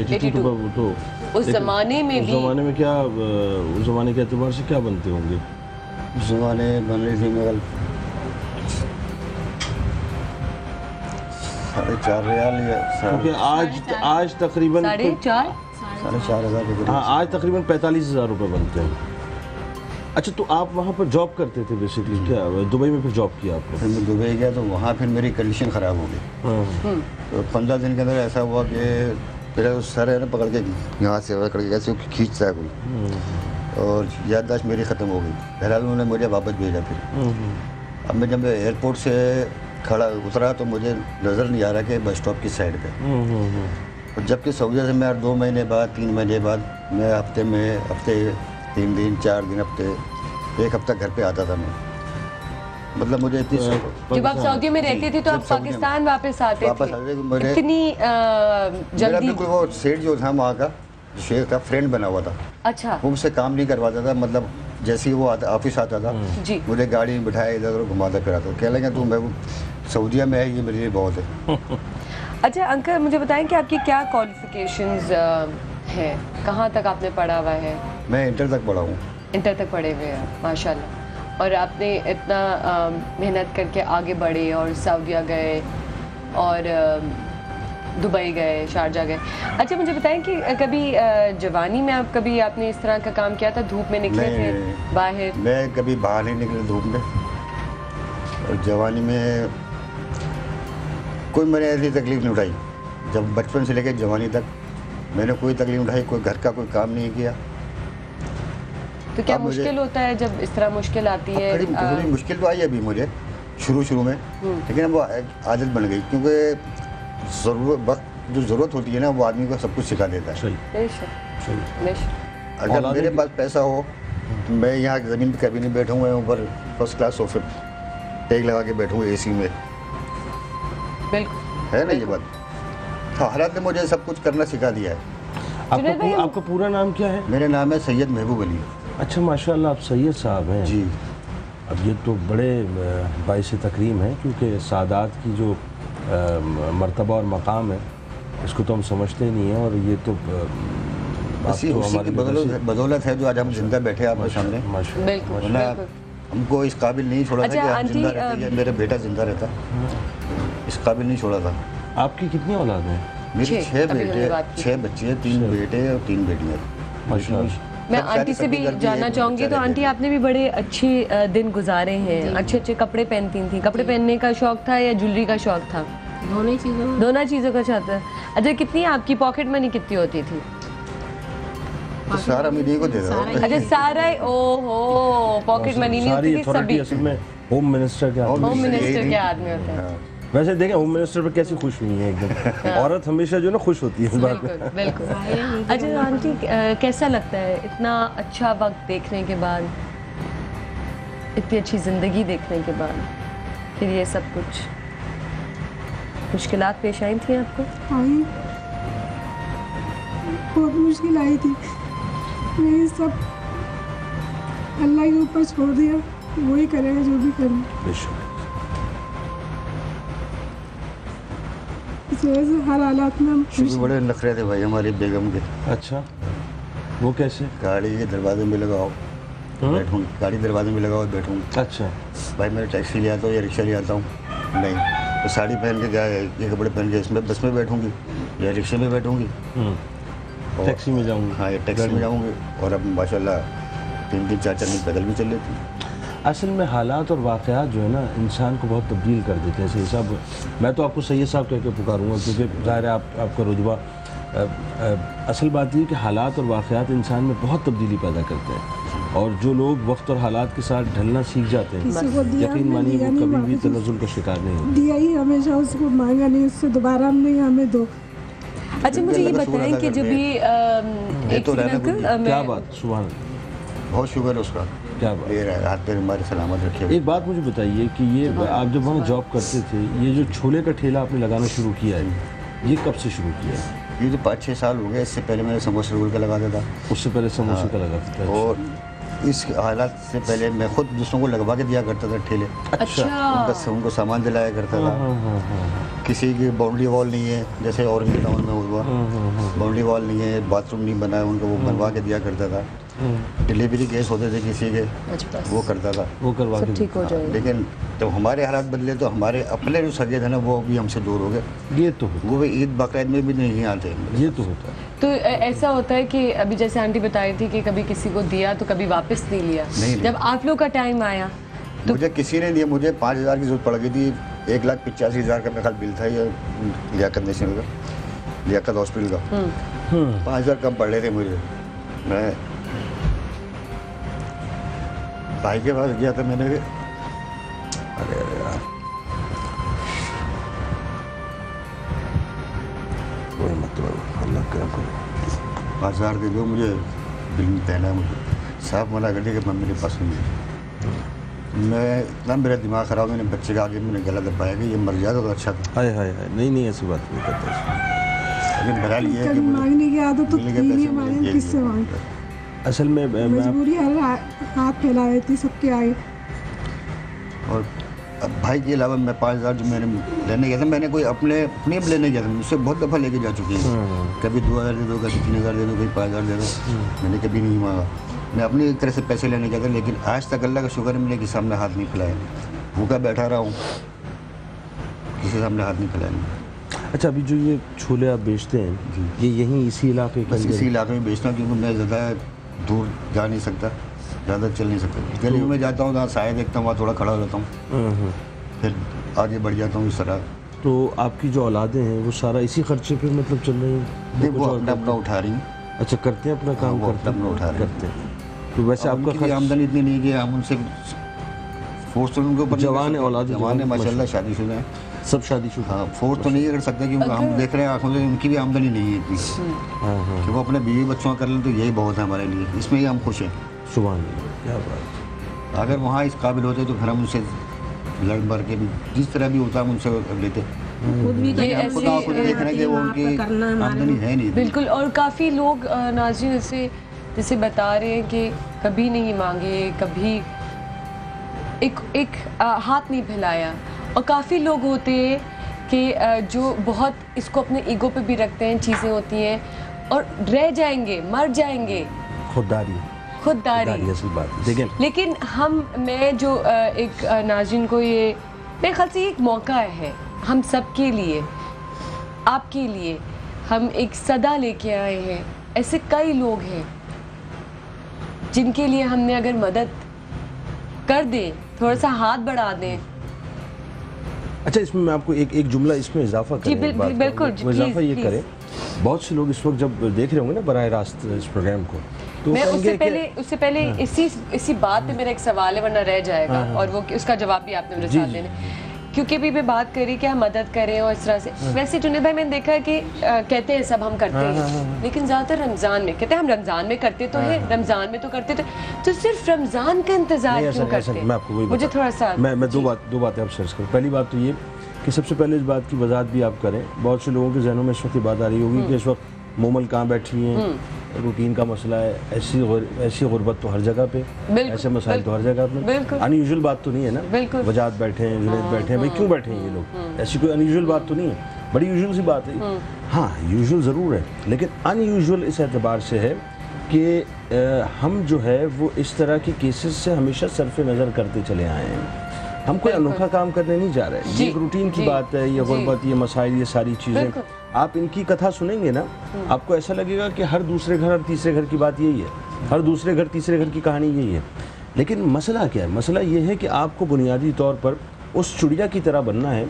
82 उस ज़माने में भी, उस ज़माने में क्या, उस ज़माने के एतबार से क्या बनते होंगे? उस ज़माने बन रही थी मेरा 4.5 रियाल या क्योंकि आज तकरीबन 4.5 हज़ार। हाँ, आज तकरीबन 45,000 रुपये बनते हैं। अच्छा, तो आप वहाँ पर जॉब करते थे बेसिकली? क्या दुबई में फिर जॉब किया आपने? फिर मैं दुबई गया तो वहाँ फिर मेरी कंडीशन ख़राब हो गई। तो 15 दिन के अंदर ऐसा हुआ कि मेरा सर है ना पकड़ के यहाँ से पकड़ के कैसे खींचता है कोई, और याददाश्त मेरी ख़त्म हो गई। बहरहाल उन्होंने मुझे वापस भेजा। फिर अब मैं जब एयरपोर्ट से खड़ा उतरा तो मुझे नज़र नहीं आ रहा कि बस स्टॉप की साइड पे, और जबकि सऊदीया से मैं 2 महीने बाद 3 महीने बाद मैं हफ्ते 3 दिन 4 दिन हफ्ते 1 हफ्ता घर पे आता था मैं। मतलब मुझे इतनी जब आप सऊदी में रहते थे तो आप पाकिस्तान वापस आते थे? इतनी जल्दी? बिल्कुल, वो सेठ जो था वहाँ का शेख था, फ्रेंड बना हुआ था। अच्छा। वो मुझसे काम नहीं करवाता था, मतलब जैसे ही वो ऑफिस आता था मुझे गाड़ी में बिठाया इधर उधर घुमाता फिराता। कह लगे तू मैं सऊदीया में है, ये मेरे लिए बहुत है। अच्छा अंकल, मुझे बताएं कि आपकी क्या क्वालिफिकेशंस है, कहाँ तक आपने पढ़ा हुआ है? मैं इंटर तक पढ़ा हूँ। इंटर तक पढ़े हुए हैं, माशाल्लाह। और आपने इतना मेहनत करके आगे बढ़े और सऊदीया गए, और दुबई गए, शारजा गए। अच्छा मुझे बताएं कि कभी जवानी में आपने इस तरह का काम किया था, धूप में निकले थे बाहर? मैं कभी बाहर नहीं निकला धूप में, और जवानी में कोई मैंने ऐसी तकलीफ नहीं उठाई। जब बचपन से लेकर जवानी तक मैंने कोई तकलीफ उठाई, कोई घर का कोई काम नहीं किया। तो क्या मुश्किल होता है जब इस तरह मुश्किल आती है? थोड़ी मुश्किल तो आई अभी मुझे शुरू में, लेकिन अब वो आदत बन गई, क्योंकि वक्त जो ज़रूरत होती है ना वो आदमी को सब कुछ सिखा देता है। अगर मेरे पास पैसा हो तो मैं यहाँ ज़मीन पर कभी नहीं बैठूँगा, ऊपर फर्स्ट क्लास सोफे टेक लगा के बैठूँगा AC में। बिल्कुल है ना ये बात। हाँ, हालात ने मुझे सब कुछ करना सिखा दिया है। आपका पूरा नाम क्या है? मेरा नाम है सैयद महबूब अली। अच्छा माशाल्लाह, आप सैयद साहब हैं जी। अब ये तो बड़े बाइस तकरीम है, क्योंकि सादात की जो मर्तबा और मकाम है इसको तो हम समझते ही नहीं हैं, और ये तो उसी की बदौलत है जो आज हम जिंदा बैठे आपके सामने। बिल्कुल। हमको इस काबिल नहीं छोड़ा था कि हम जिंदा रहते, मेरा बेटा जिंदा रहता, इस काबिल नहीं छोड़ा था। आपकी कितनी औलाद है? मेरे 6 बेटे, 6 बच्चे, 3 बेटे और 3 बेटियाँ। माशाल्लाह। मैं आंटी से भी जानना चाहूँगी, तो आंटी आपने भी बड़े अच्छे दिन गुजारे हैं, अच्छे कपड़े पहनती थी। कपड़े पहनने का शौक था या ज्वेलरी का शौक था? दोनों चीज़ों का शौक था। अच्छा, कितनी आपकी पॉकेट मनी कितनी होती थी? तो सारा मीडिया को दे दो। अच्छा सारा, ओहो, पॉकेट मनी नहीं होती थी सभी। असल में होम मिनिस्टर के हाथ में होता है। वैसे देखें होम मिनिस्टर पर कैसी खुश हुई है एकदम। औरत हमेशा जो ना खुश होती है इस बात में। बिल्कुल। अच्छा आंटी, कैसा लगता है इतना अच्छा वक्त देखने के बाद, इतनी अच्छी ज़िंदगी देखने के बाद, फिर ये सब कुछ मुश्किलात पेश आई थी आपको? आई, बहुत मुश्किल आई थी। यही सब अल्लाह के ऊपर छोड़ दिया, वही करेगा जो भी करना। इस वजह से हर हालात में हम खुश। बड़े नखरे थे भाई हमारी बेगम के। अच्छा, वो कैसे? गाड़ी के दरवाजे में लगाओ बैठूँ, गाड़ी दरवाजे में लगाओ बैठूँ। अच्छा भाई मैं टैक्सी ले आता हूँ या रिक्शा ले आता हूँ, नहीं तो साड़ी पहन के क्या है, ये कपड़े पहन के इसमें बस में बैठूँगी या रिक्शे में बैठूँगी, टैक्सी में जाऊँगी। हाँ, टैक्सी में जाऊँगी। और अब माशाल्लाह 3-3, 4-4 दिन पैदल भी चल लेती हूँ। असल में हालात और वाक़यात जो है ना इंसान को बहुत तब्दील कर देते हैं। सही साहब, मैं तो आपको सैयद साहब कह के पुकारूँगा, क्योंकि ज़ाहिर है आपका रुतबा। असल बात ये कि हालात और वाक़यात इंसान में बहुत तब्दीली पैदा करते हैं, और जो लोग वक्त और हालात के साथ ढलना सीख जाते हैं, यकीन मानिए वो कभी भी तनज़्ज़ुल का शिकार नहीं होते। दिया ही हमेशा, उसको मांगा नहीं, उससे दोबारा नहीं हमें दो। अच्छा मुझे ये बताएं कि जब भी क्या बात, सुभान अल्लाह, बहुत शुक्र है उसका, क्या बात, हाथ पे हमारे सलामत रखे। एक बात मुझे बताइए कि ये आप जब वहाँ जॉब करते थे, ये जो छोले का ठेला आपने लगाना शुरू किया है, ये कब से शुरू किया है? ये तो 5-6 साल हो गए। इससे पहले मैंने समोसे रोल का लगाता था। उससे पहले समोसे का लगाता था? और इस हालात से पहले मैं खुद दूसरों को लगवा के दिया करता था ठेले। अच्छा। उनको सामान दिलाया करता था। किसी की बाउंड्री वॉल नहीं है, जैसे और टाउन में हुआ बाउंड्री वॉल नहीं है, बाथरूम नहीं बना है, उनको वो बनवा के दिया करता था। डिलीवरी केस होते थे किसी के, वो करता था, वो करवा के ठीक हो जाए। लेकिन जब हमारे हालात बदले तो हमारे अपने जो सगे थे ना वो भी हमसे दूर हो गए। ये तो वो भी ईद बकरीद में भी नहीं आते। ये तो होता है। तो ऐसा होता है कि अभी जैसे आंटी बताई थी कि कभी किसी को दिया तो कभी वापस नहीं लिया। जब आप लोग का टाइम आया तो मुझे किसी ने दिया, मुझे 5,000 की जरूरत पड़ गई थी। 1,85,000 का मेरा बिल था ये लियाकत नेशनल का, लियाकत हॉस्पिटल का। 5,000 कम पड़ रहे थे मुझे। मैं भाई के पास गया था, मैंने अरे यार कोई मतलब अल्लाह करम करो, 5,000 दे दो मुझे, बिल में देना है मुझे। साहब मना कर दिया कि मैं मेरे पास नहीं है। मैं इतना मेरा दिमाग ख़राब, मैंने बच्चे के आगे मैंने गला दबाया कि ये मर जाता तो अच्छा था। हाय हाय हाय, नहीं ऐसी बात नहीं करता। लेकिन बहरहाल ये है कि मांगने की आदत तो थी नहीं हमारे, किससे मांगे? असल में मजबूरी हाथ फैलाए थी सबके आगे। और अब भाई के अलावा मैं 5,000 जो मैंने लेने गया था, मैंने कोई अपने लेने गया था, मुझसे बहुत दफ़ा लेके जा चुकी हैं। कभी 2,000 दे दो, कभी 3,000 दे दो, कभी 5,000 दे दो। मैंने कभी नहीं मांगा। मैं अपनी तरह से पैसे लेने गया था, लेकिन आज तक अल्लाह का शुक्र है मैंने किसी सामने हाथ नहीं फैलाया। भूखा बैठा रहा हूँ, किसी सामने हाथ नहीं फैलाया। अच्छा, अभी जो ये छोले आप बेचते हैं ये यहीं इसी इलाके के बस इसी इलाके में बेचना, क्योंकि मैं ज़्यादा दूर जा नहीं सकता, ज़्यादा चल नहीं सकता। गलियों में जाता हूँ, जहाँ साया देखता हूँ वहाँ थोड़ा खड़ा हो जाता हूँ, फिर आगे बढ़ जाता हूँ इस तरह। तो आपकी जो औलादें हैं वो सारा इसी खर्चे पे मतलब चल रही हैं? नहीं, वो अपना उठा रही हैं। अच्छा, करते हैं अपना काम, वो अपना उठा रहे करते हैं। तो वैसे आपका खर्च आमदनी इतनी नहीं है कि हम उनसे फोर्स तो उनके ऊपर जवान है, औलाद जवान है माशाल्लाह, शादीशुदा है सब, शादीशुदा। हाँ, फोर्स तो नहीं कर सकते क्योंकि हम देख रहे हैं आंखों से उनकी भी आमदनी नहीं है इतनी कि वो अपने बीवी बच्चों कर लें, तो यही बहुत है हमारे लिए, इसमें ही हम खुश हैं। सुभान अल्लाह, क्या बात। अगर वहाँ इस काबिल होते तो फिर हम उनसे लड़ मर के भी जिस तरह भी होता हम उनसे लेते। ये खुद देख रहे हैं कि वो उनकी आमदनी है नहीं। बिल्कुल, और काफ़ी लोग नाज़रीन जैसे बता रहे हैं कि कभी नहीं मांगे, कभी एक हाथ नहीं फैलाया, और काफ़ी लोग होते हैं कि जो बहुत इसको अपने ईगो पे भी रखते हैं, चीज़ें होती हैं और रह जाएंगे, मर जाएंगे। खुददारी असल बात है। लेकिन मैं जो एक नाज़रीन को ये मेरे ख्याल से एक मौका है हम सब के लिए, आपके लिए, हम एक सदा लेके आए हैं। ऐसे कई लोग हैं जिनके लिए हमने अगर मदद कर दें, थोड़ा सा हाथ बढ़ा दें। अच्छा, इसमें मैं आपको एक जुमला इसमें इजाफा करें, बिल्कुल, वो इजाफा ये करें, बहुत से लोग इस वक्त जब देख रहे होंगे ना बराह रास्त इस प्रोग्राम को, तो मैं उससे पहले इसी बात पे मेरा एक सवाल है, वरना रह जाएगा, और वो उसका जवाब भी आपने मेरे साथ देना, क्योंकि अभी मैं बात करी कि हम मदद करें और इस तरह से। वैसे जुनेद भाई, मैंने देखा है कि कहते हैं सब हम करते हैं, लेकिन ज़्यादातर रमज़ान में कहते हैं हम रमज़ान में करते तो है, रमज़ान में तो करते तो सिर्फ रमज़ान का इंतज़ार क्यों करते हैं? मैं आपको वही मुझे थोड़ा सा मैं दो बातें आप शेयर करूँ। पहली बात तो ये कि सबसे पहले इस बात की वजाहत भी आप करें, बहुत से लोगों के जहनों में इस वक्त बात आ रही होगी कि इस वक्त मोमल कहाँ बैठी हैं, रूटीन का मसला है, ऐसी गुर्बत तो हर जगह पे, ऐसे मसाइल तो हर जगह पे। अनयूजुअल बात तो नहीं है ना, वजाहत बैठे हैं, जुनैद बैठे हैं, भाई क्यों बैठे हैं ये लोग, ऐसी कोई अनयूजुअल बात तो नहीं है, बड़ी यूजुअल सी बात है। हाँ, यूजुअल ज़रूर है, लेकिन अनयूजुअल इस एतबार से है कि हम जो है वो इस तरह के केसेस से हमेशा सरफ नज़र करते चले आए हैं। हम कोई अनोखा काम करने नहीं जा रहे, ये एक रूटीन की बात है, ये गुर्बत, ये मसाइल, ये सारी चीज़ें आप इनकी कथा सुनेंगे ना, आपको ऐसा लगेगा कि हर दूसरे घर और तीसरे घर की बात यही है, हर दूसरे घर तीसरे घर की कहानी यही है। लेकिन मसला क्या है? मसला ये है कि आपको बुनियादी तौर पर उस चिड़िया की तरह बनना है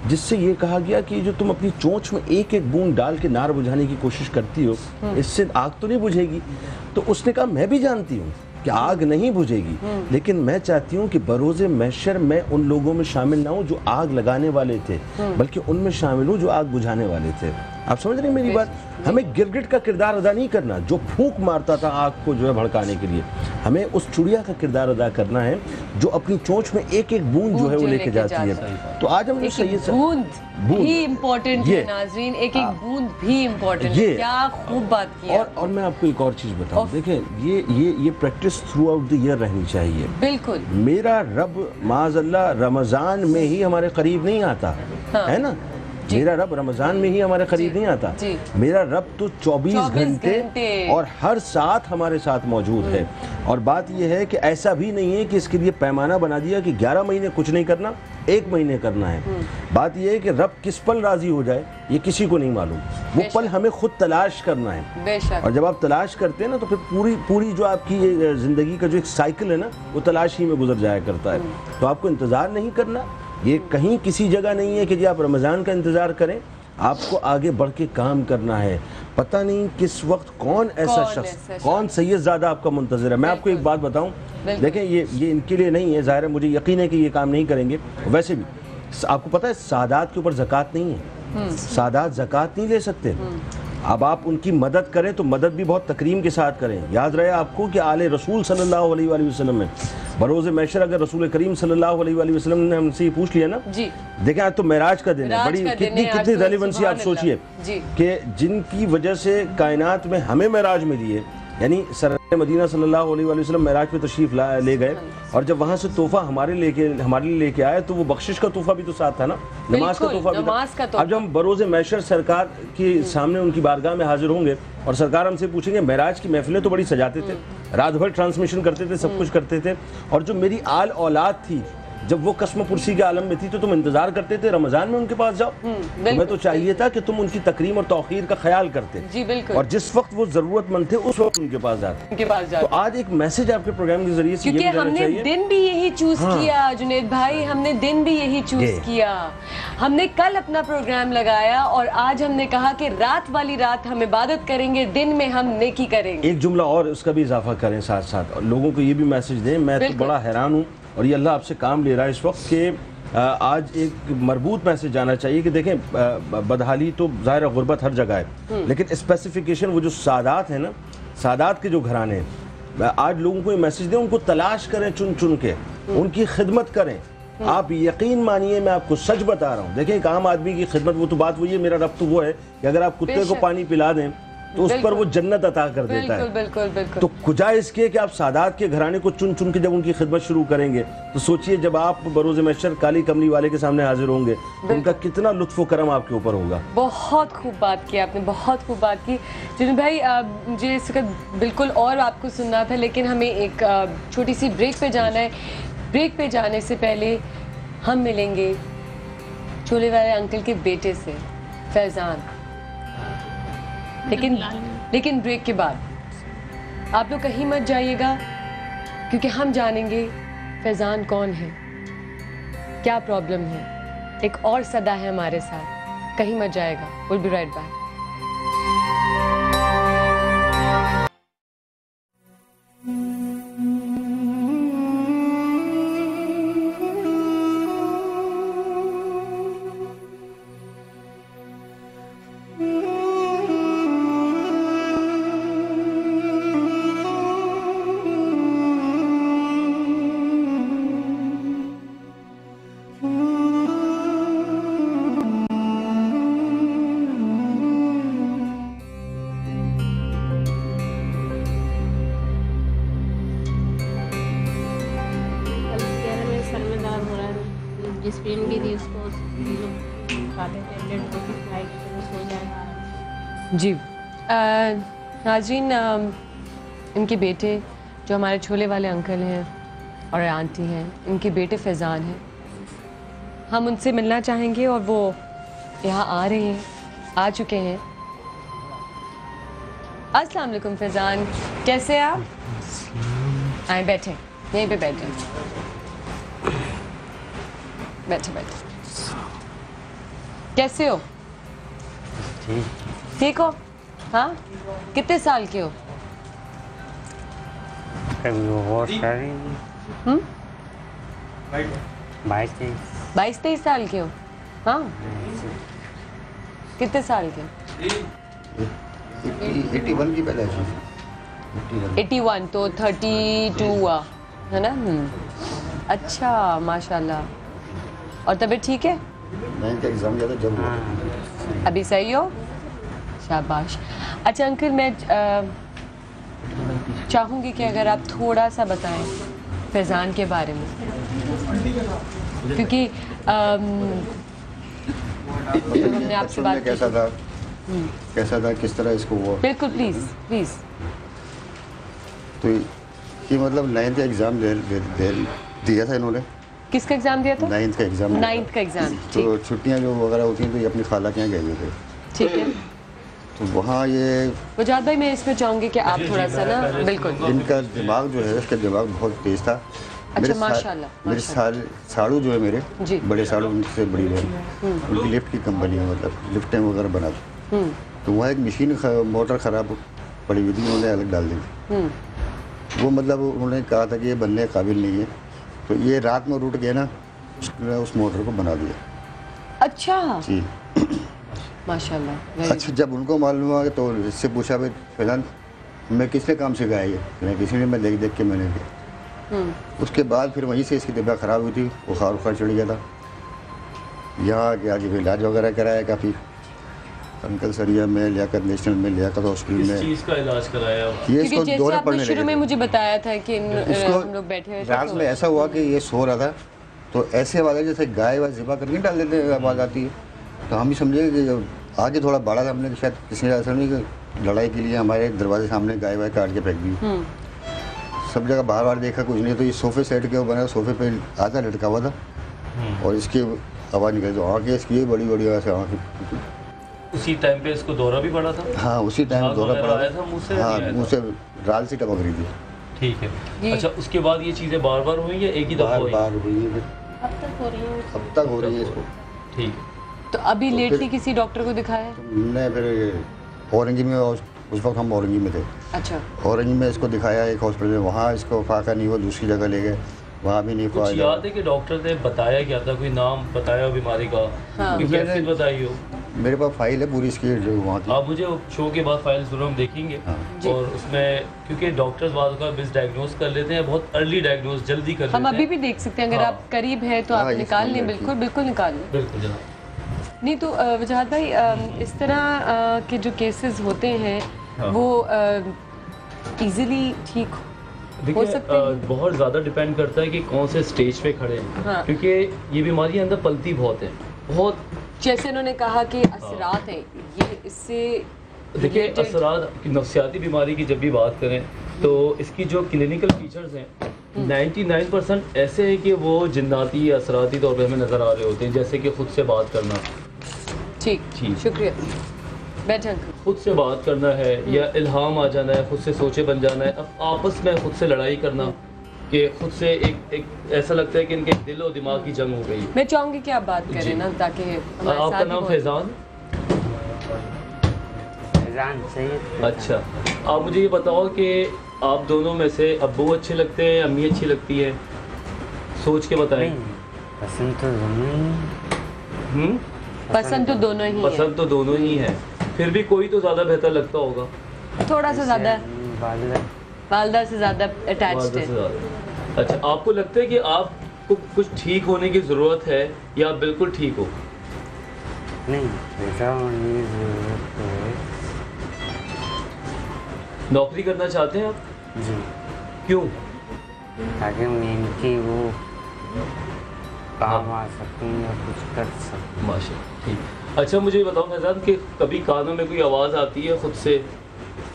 जिससे ये कहा गया कि जो तुम अपनी चोंच में एक एक बूंद डाल के नार बुझाने की कोशिश करती हो, इससे आग तो नहीं बुझेगी। तो उसने कहा मैं भी जानती हूँ कि आग नहीं बुझेगी, लेकिन मैं चाहती हूँ कि बरोज़े महशर मैं उन लोगों में शामिल ना हूँ जो आग लगाने वाले थे, बल्कि उनमें शामिल हूँ जो आग बुझाने वाले थे। आप समझ रहे हैं मेरी बात? हमें गिरगिट का किरदार अदा नहीं करना जो फूंक मारता था आग को जो है भड़काने के लिए, हमें उस चिड़िया का किरदार अदा करना है जो अपनी चोंच में एक एक बूंद जो है वो लेके जाती है। तो आज हम बूंद भी इम्पोर्टेंट है नाज़रीन, एक एक बूंद भी इम्पोर्टेंट है। क्या खूब बात की। और मैं आपको एक और चीज़ बताऊं, देखें ये practice through out the year रहनी चाहिए। बिल्कुल, मेरा रब माज़अल्लाह रमज़ान में ही हमारे करीब नहीं आता, है ना, मेरा रब रमज़ान में ही हमारे करीब नहीं आता, मेरा रब तो 24 घंटे और हर साथ हमारे साथ मौजूद है। और बात यह है कि ऐसा भी नहीं है कि इसके लिए पैमाना बना दिया कि 11 महीने कुछ नहीं करना, 1 महीने करना है। बात यह है कि रब किस पल राज़ी हो जाए ये किसी को नहीं मालूम, वो पल हमें खुद तलाश करना है। और जब आप तलाश करते हैं ना, तो फिर पूरी जो आपकी ज़िंदगी का जो एक साइकिल है ना, वो तलाश ही में गुजर जाया करता है। तो आपको इंतज़ार नहीं करना, ये कहीं किसी जगह नहीं है कि जी आप रमज़ान का इंतज़ार करें, आपको आगे बढ़ के काम करना है। पता नहीं किस वक्त कौन ऐसा शख्स, कौन सैयदज़ादा आपका मुंतज़िर है। मैं आपको एक बात बताऊं, देखें ये इनके लिए नहीं है, ज़ाहिर है मुझे यकीन है कि ये काम नहीं करेंगे। वैसे भी आपको पता है सादात के ऊपर ज़कात नहीं है, सादात ज़कात नहीं ले सकते। अब आप उनकी मदद करें तो मदद भी बहुत तकरीम के साथ करें। याद रहे आपको कि आले रसूल सल्लल्लाहु अलैहि वसल्लम में बरोज़े महशर अगर रसूल करीम सल्लल्लाहु अलैहि वसल्लम ने हमसे ये पूछ लिया ना, देखें आज तो मेराज का दिन है, बड़ी कितनी रेलेवेंसी आप सोचिए कि जिनकी वजह से कायनात में हमें मेराज मिली है, यानी सरदार मदीना सल्लल्लाहु अलैहि वसल्लम मेराज पे तशरीफ ले गए, और जब वहाँ से तोहफा हमारे लिए लेके आए तो वो बख्शिश का तोहफा भी तो साथ था ना, नमाज का तोहफा भी था। अब जब हम बरोज़े महशर सरकार के सामने उनकी बारगाह में हाजिर होंगे और सरकार हमसे पूछेंगे, मेराज की महफिलें तो बड़ी सजाते थे, रात भर ट्रांसमिशन करते थे, सब कुछ करते थे, और जो मेरी आल औलाद थी जब वो कस्म पुरसी के आलम में थी तो तुम इंतजार करते थे रमजान में उनके पास जाओ। तुम्हें तो चाहिए था कि तुम उनकी तकरीम और तौखीर का ख्याल करते। जी बिल्कुल। और जिस वक्त वो जरूरतमंद थे उस वक्त उनके पास जाते। तो आज एक मैसेज आपके प्रोग्राम के जरिए से, क्योंकि हमने दिन भी यही चूज किया जुनैद भाई, हमने दिन भी यही चूज किया। हमने कल अपना प्रोग्राम लगाया और आज हमने कहा कि रात वाली रात हम इबादत करेंगे, दिन में हम नेकी करेंगे। एक जुमला और उसका भी इजाफा करें साथ साथ, और लोगों को ये भी मैसेज दें। मैं तो बड़ा हैरान हूँ और ये अल्लाह आपसे काम ले रहा है इस वक्त कि आज एक मरबूत मैसेज जाना चाहिए कि देखें, बदहाली तो ज़ाहिर गुर्बत हर जगह है, लेकिन स्पेसिफिकेशन वो जो सादात है ना, सादात के जो घराने हैं, आज लोगों को ये मैसेज दें, उनको तलाश करें चुन चुन के, उनकी खिदमत करें। आप यकीन मानिए, मैं आपको सच बता रहा हूँ, देखें एक आम आदमी की खिदमत, वो तो बात वही है, मेरा रब तो वो है कि अगर आप कुत्ते को पानी पिला दें तो उस पर वो जन्नत अता कर देता है। बिल्कुल बिल्कुल। तो कुजा इसके कि आप सादात के घराने को चुन चुन के जब उनकी खिदमत शुरू करेंगे तो सोचिए जब आप बरोज़ महशर काली कमली वाले के सामने हाजिर होंगे तो उनका कितना लुत्फ़ करम आपके ऊपर होगा। बहुत खूब बात की आपने, बहुत खूब बात की जुनैद भाई। मुझे इसका बिल्कुल और आपको सुनना था, लेकिन हमें एक छोटी सी ब्रेक पे जाना है। ब्रेक पे जाने से पहले हम मिलेंगे छोले वाले अंकल के बेटे से, फैज़ान। लेकिन ब्रेक के बाद आप लोग कहीं मत जाइएगा, क्योंकि हम जानेंगे फैज़ान कौन है, क्या प्रॉब्लम है। एक और सदा है हमारे साथ, कहीं मत जाएगा। Will be right back. जी नाज़रीन, इनके बेटे जो हमारे छोले वाले अंकल हैं और आंटी हैं, इनके बेटे फैज़ान हैं। हम उनसे मिलना चाहेंगे और वो यहाँ आ रहे हैं, आ चुके हैं। अस्सलाम वालेकुम फैज़ान, कैसे हैं आप? आए बैठे, यहीं पे बैठे, बैठे बैठे। कैसे हो? ठीक हो? हाँ, कितने साल के हो? 22-23 साल के हो? हाँ, कितने साल के? 81 की पैदा है। 81 तो 32 हुआ है ना? अच्छा, माशाल्लाह। और तबीयत ठीक है? मैं एग्जाम दिया था जब हुआ। अभी सही हो? शाबाश। अच्छा अंकल, मैं चाहूँगी कि अगर आप थोड़ा सा बताएं फैज़ान के बारे में, क्योंकि हमने आपसे बात कैसा था, किस तरह इसको हुआ। बिल्कुल, प्लीज़ प्लीज़। तो ये मतलब 9th का एग्ज़ाम दिया था इन्होंने। किसका एग्ज़ाम दिया था? 9th का एग्ज़ाम। 9th का एग्ज़ाम। तो छुट्टियाँ जो वगैरह होती हैं तो ये अपनी खाला के यहाँ गए हुए थे। ठीक है। तो वहाँ ये वजाद भाई, मैं इसमें चाहूँगी कि आप थोड़ा सा ना, बिल्कुल। इनका दिमाग जो है, उसका दिमाग बहुत तेज़ था। अच्छा, माशाल्लाह। मेरे साड़ू जो है मेरे बड़े साड़ू, उनसे बड़ी बहन, उनकी लिफ्ट की कंपनी है, मतलब लिफ्टें वगैरह बनाती। तो वहाँ एक मशीन मोटर ख़राब पड़ी हुई थी, उन्होंने अलग डाल दी थी। वो मतलब उन्होंने कहा था कि ये बनने के काबिल नहीं है, तो ये रात में रूट गया ना, उस मोटर को बना दिया। अच्छा जी, माशाल्लाह। अच्छा, जब उनको मालूम हुआ तो इससे पूछा भाई फैज़ान मैं किसने काम सिखाया ये? मैं किसी ने, मैं देख देख के मैंने किया। उसके बाद फिर वहीं से इसकी तबीयत ख़राब हुई थी, बुखार चढ़ गया था। यहाँ के आगे फिर इलाज वगैरह कराया काफ़ी, अंकल सरिया में, लियाकत नेशनल में, लियाकत हॉस्पिटल में। चीज़ का इलाज कराया? ये इसको दौरे पड़ने लगे। शुरू में मुझे बताया था कि हम लोग बैठे हुए थे, रात में ऐसा हुआ कि ये सो रहा था, तो ऐसे आवाज़ जैसे गाय वाय ज़िबा करके डाल देते हैं, आवाज़ आती है। तो हम ही समझे कि आगे थोड़ा बड़ा था, हमने शायद किसी ने ऐसा नहीं कि लड़ाई के लिए हमारे दरवाजे सामने गाय वाय काट के फेंक दी। सब जगह बाहर बाहर देखा कुछ नहीं, तो ये सोफे सेट के बना, सोफे पे आधा लटका हुआ था और इसकी आवाज़ निकली तो आँखें इसकी बड़ी बड़ी ऐसे आँखें। उसी टाइम पे इसको दौरा भी पड़ा था? हाँ उसी टाइम झाग दौरा वगैरह पड़ा आया था मुँह से? हाँ नहीं आया था? मुँह से राल सी टपक रही थी। ठीक है। अच्छा, उसके बाद ये चीज़ें बार बार हुई या एक ही दफ़ा हुई? बार हुई है, अब तक हो रही है? अब तक हो रही है इसको। ठीक है। तो अभी लेटली किसी डॉक्टर को दिखाया है? हमने फिर औरंगी में, उस वक्त हम औरंगी में थे। अच्छा। औरंगी में इसको दिखाया एक हॉस्पिटल में, वहाँ इसको फाका नहीं हुआ, दूसरी जगह ले गए, वहाँ भी नहीं कुछ फायदा। याद है कि डॉक्टर ने बताया क्या था? कोई नाम बताया हो बीमारी का? हाँ। कोई कैसे बताई हो? मेरे पास फाइल है पूरी इसकी जो वहाँ की। आप मुझे शो के बाद फाइल ज़रूर हम देखेंगे। हाँ। और उसमें क्योंकि डॉक्टर्स बाद का मिस डायग्नोज कर लेते हैं, बहुत अर्ली डायग्नोज जल्दी कर लेते हैं। हम अभी भी देख सकते हैं, अगर हाँ। आप करीब हैं तो हाँ, आप इस निकाल लें, नंबर की। बिल्कुल बिल्कुल निकाल लें। बिल्कुल जनाब। नहीं तो वजाहत भाई, इस तरह के जो केसेस होते हैं हाँ। वो इजीली ठीक हो देखिए सकते हैं? बहुत ज़्यादा डिपेंड करता है कि कौन से स्टेज पे खड़े हैं। हाँ। क्योंकि ये बीमारी अंदर पलती बहुत है, बहुत। जैसे उन्होंने कहा कि असरात हैं ये, इससे देखिए related- असरात की नफ्सियाती बीमारी की जब भी बात करें तो इसकी जो क्लिनिकल फीचर्स हैं 99% ऐसे हैं कि वो जिन्नाती या असराती तौर पे हमें नज़र आ रहे होते हैं, जैसे कि खुद से बात करना। ठीक, ठीक। शुक्रिया। बैठे अंकल। खुद से बात करना है या इल्हाम आ जाना है, खुद से सोचे बन जाना है, अब आपस में खुद से लड़ाई करना कि खुद से एक ऐसा लगता है कि इनके दिल और दिमाग की जंग हो गई। मैं चाहूँगी कि आप बात जी। करें ना, ताकि हमारे आपका साथ ही नाम बहुत- फैज़ान? सही। अच्छा, आप मुझे ये बताओ कि आप दोनों में से अब्बू अच्छे लगते हैं, अम्मी अच्छी लगती है? सोच के बताएं। पसंद तो दोनों ही। पसंद तो दोनों ही है, पसंद तो दोनों ही है, फिर भी कोई तो ज़्यादा बेहतर लगता होगा। थोड़ा सा ज़्यादा वालिदा वालदा से ज़्यादा अटैच्ड वादा है। से ज़्यादा। अच्छा, आपको लगता है कि आपको कुछ ठीक होने की ज़रूरत है या आप बिल्कुल ठीक हो? नहीं, बेटा होने की जरूरत है। नौकरी करना चाहते हैं आप? जी, क्यों? ताकि मैं इनकी वो काम आ सकूँ या कुछ कर सकूँ। माशाल्लाह, ठीक। अच्छा, मुझे ये बताओ फैज़ान कि कभी कानों में कोई आवाज़ आती है खुद से,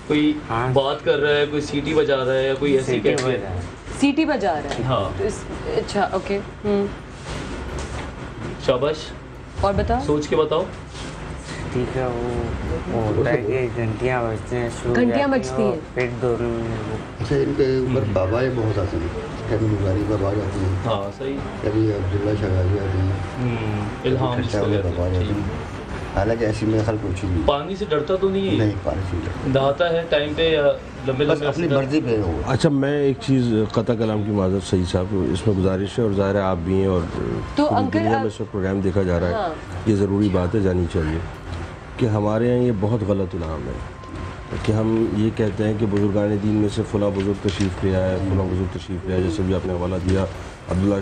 कोई हाँ। बात कर रहा है, कोई सीटी बजा रहा है या कोई ऐसी सीटी कैफियत? बजा है। सीटी बजा रहा है? हाँ। तो अच्छा, ओके। शाबाश, और बताओ। सोच के बताओ। ठीक है, वो होता है कि घंटियाँ बजती हैं, सो घंटियाँ जाती बजती हैं हैं। और पेट दोनों में वो अच्छा, इनके ऊपर बाबाएँ बहुत आते हैं, कभी बुखारी बाबा आती हैं, हाँ सही। कभी अब्दुल्ला शगाजी आती हैं, इल्हाम खर्चा जिसको वाले कहते बाबा हैं। आते हैं। हालांकि ऐसी मेरे ख्याल कुछ नहीं, पानी से डरता तो नहीं है? नहीं पानी से नहाता है टाइम पे या लंबे बस लंबे अपनी अरसे तक? मर्जी पे हो। अच्छा, मैं एक चीज़ कता कलाम की माजरत सही साहब, इसमें गुजारिश है और ज़ाहिर है आप भी हैं और तो पूरी अंकल, दुनिया आप- में सब प्रोग्राम देखा जा रहा है। हाँ। ये ज़रूरी बात है, जानी चाहिए कि हमारे यहाँ ये बहुत गलत इल्हाम है कि हम ये कहते हैं कि बुजुर्गान दीन में से फ़लाँ बुज़ुर्ग तशरीफ़ ले आया, फ़लाँ बुज़ुर्ग तशरीफ़ ले आया। जैसे भी आपने हवाला दिया अब्दुल्ला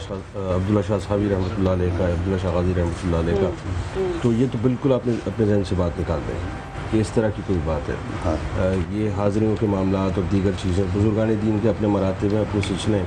शाह साहबी रहमतुल्लाह अलैह का, अब्दुल्ला शाह गाज़ी रहमतुल्लाह अलैह का, तो ये तो बिल्कुल आपने अपने जहन से बात निकाल दें कि इस तरह की कोई बात है। हाँ। ये हाज़िरों के मामलात और दीगर चीज़ें बुजुर्गान दीन के अपने मरातब में अपने सिलसिले,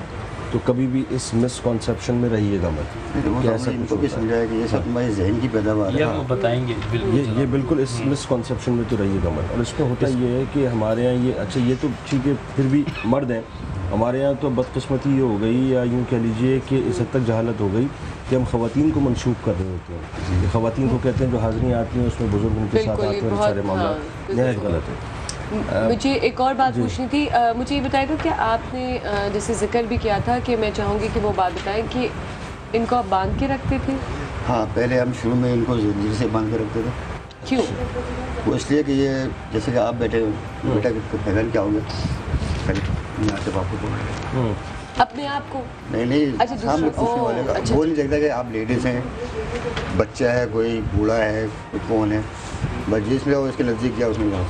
तो कभी भी इस मिसकॉन्सेप्शन में रहिएगा मत कि ऐसा कुछ इनको भी होता है। समझाया कि ये सब तुम्हारी जहन की पैदावार है। या वो बताएंगे बिल्कुल। ये बिल्कुल इस मिसकॉन्सेप्शन में तो रहिएगा मत। और इसमें होता ये है कि हमारे यहाँ ये, अच्छा ये तो ठीक है, फिर भी मर्द हैं, हमारे यहाँ तो बदकिस्मती ये हो गई या यूँ कह लीजिए कि इस हद तक जहालत हो गई कि हम ख़वातीन को मंसूब कर रहे होते हैं कि ख़वातीन को कहते हैं जो हाज़िरी आती हैं उसमें बुजुर्ग उनके साथ बिल्कुल, आते ये हैं और बहुत- सारे मामला हाँ, नहायत गलत है। मुझे एक और बात पूछनी थी, मुझे ये बताएगा कि आपने जैसे जिक्र भी किया था कि मैं चाहूँगी कि वो बात बताएं कि इनको आप बांध के रखते थे? हाँ, पहले हम शुरू में इनको जंजीर से बांध के रखते थे। क्यों? वो इसलिए कि ये जैसे कि आप बैठे हो, बेटा फैज़ान क्या हो गया, पहले यहाँ से बापू को अपने आप को? नहीं नहीं, अच्छा, सामने दूसरा- पूछने वाले का अच्छा, वो नहीं देखता कि आप लेडीज़ हैं, बच्चा है, कोई बूढ़ा है, कोई कौन है, बस जिसने वो इसके नज़दीक गया उसने कहा।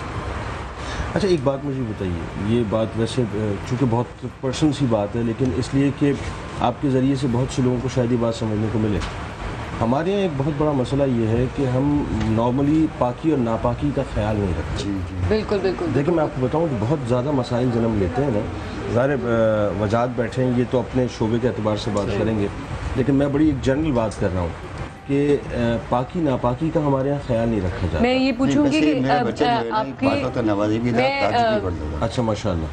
अच्छा, एक बात मुझे बताइए, ये बात वैसे चूँकि बहुत पर्सनल सी बात है, लेकिन इसलिए कि आपके ज़रिए से बहुत से लोगों को शायद ये बात समझने को मिले। हमारे यहाँ एक बहुत बड़ा मसला ये है कि हम नॉर्मली पाकी और नापाकी का ख्याल नहीं रखते। जी जी। बिल्कुल बिल्कुल। देखिए, मैं आपको बताऊं कि बहुत ज़्यादा मसाइल जन्म लेते हैं ना, ज़ाहिर वजात बैठे हैं, ये तो अपने शोबे के एतबार से बात करेंगे, लेकिन मैं बड़ी एक जनरल बात कर रहा हूँ कि पाकी नापाकी का हमारे यहाँ ख्याल नहीं रखा जाता। मैं ये पूछूंगी कि मेरा बच्चा जो है ना, आपके पाँच वक्त नवाजी भी था, मैं, ताजी भी पढ़ता था। अच्छा, माशाल्लाह।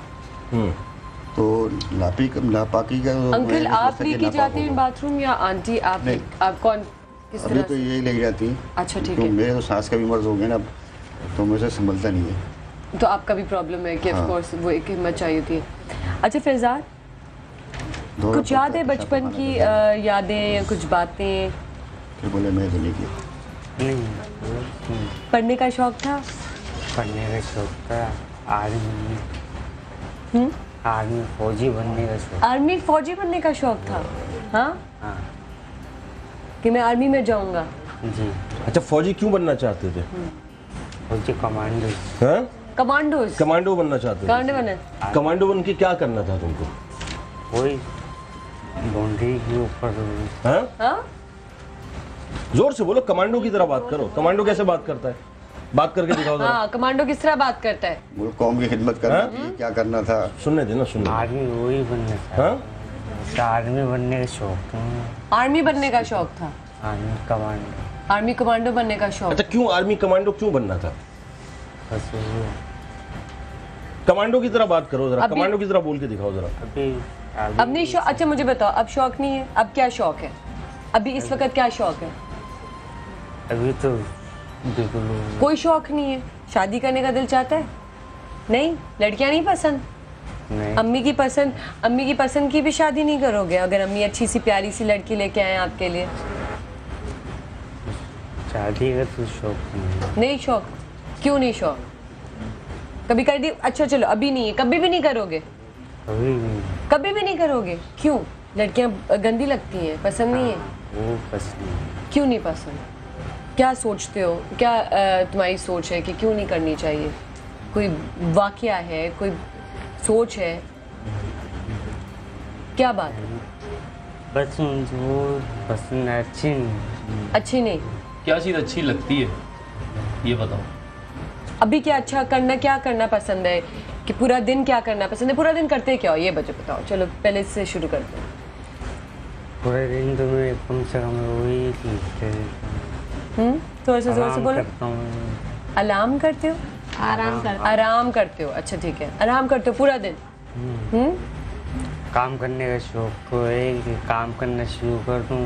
तो नापाकी का अंकल आप लेके जाते हैं बाथरूम या आंटी आप कौन किस अभी तरह तो यही लेके जाती हैं। अच्छा ठीक तो है। मेरे तो सांस का भी मर्ज हो गया ना, तो मुझे संभलता नहीं है। तो आपका भी प्रॉब्लम है कि ऑफ कोर्स वो एक हिम्मत चाहिए होती है। अच्छा फैजान, कुछ याद है बचपन की यादें या कुछ बातें? फिर बोले मैं तो नहीं किया। नहीं, पढ़ने का शौक था? पढ़ने का शौक था, आर्मी फौजी बनने का शौक। आर्मी फौजी बनने का शौक था? हाँ हाँ कि मैं आर्मी में जाऊंगा। जी। अच्छा, फौजी क्यों बनना चाहते थे? फौजी कमांडो। हाँ, कमांडोज? कमांडो बनना चाहते थे? कमांडो बने? कमांडो बन के क्या करना था तुमको? वही बाउंड्री के ऊपर। हाँ, हाँ जोर से बोलो, कमांडो की तरह बात करो। कमांडो कैसे बात करता है? बात करके दिखाओ जरा। हाँ, कमांडो किस तरह बात करता है? वो कौम की खिदमत करना थी, क्या करना था। सुनने देना, सुनने। आर्मी वही बनना था। हाँ, आर्मी बनने का शौक था। आर्मी बनने का शौक था? Army commando. आर्मी कमांडो बनने का शौक? अच्छा, क्यों आर्मी कमांडो क्यों बनना था? बस वो कमांडो की तरह बात करो जरा, अभी- कमांडो की तरह बोल के दिखाओ जरा। अब नहीं शौक? अच्छा मुझे बताओ, अब शौक नहीं है, अब क्या शौक है? अभी इस वक्त क्या शौक है? अभी तो बिल्कुल कोई शौक नहीं है। शादी करने का दिल चाहता है? नहीं, लड़कियां नहीं पसंद? नहीं। अम्मी की पसंद की भी शादी नहीं करोगे अगर अम्मी अच्छी सी प्यारी सी लड़की लेके आए आपके लिए? शादी का तो शौक नहीं शौक? क्यों नहीं शौक? कभी कर दी? अच्छा चलो अभी नहीं है, कभी भी नहीं करोगे? कभी भी कभी भी नहीं करोगे? क्यों? लड़कियां गंदी लगती हैं, पसंद नहीं है? वो पसंद। क्यों नहीं पसंद? क्या सोचते हो? क्या तुम्हारी सोच है कि क्यों नहीं करनी चाहिए? कोई वाकया है, कोई सोच है, क्या बात है? बस वो पसंद अच्छी नहीं। अच्छी नहीं? क्या चीज़ अच्छी लगती है ये बताओ। अभी क्या अच्छा करना, क्या करना पसंद है? कि पूरा दिन क्या करना पसंद है? पूरा दिन करते क्या हो ये बच्चे बताओ। चलो पहले इससे शुरू करते हैं। पूरे दिन तो मैं कम से कम वही लिखते रहता हूँ। थोड़ा सा जोर से आराम बोलो। करता हूँ। अलार्म करते हो? आराम करते हो, अच्छा ठीक है। आराम करते हो पूरा दिन? काम करने का शौक तो है कि काम करना शुरू कर दूँ,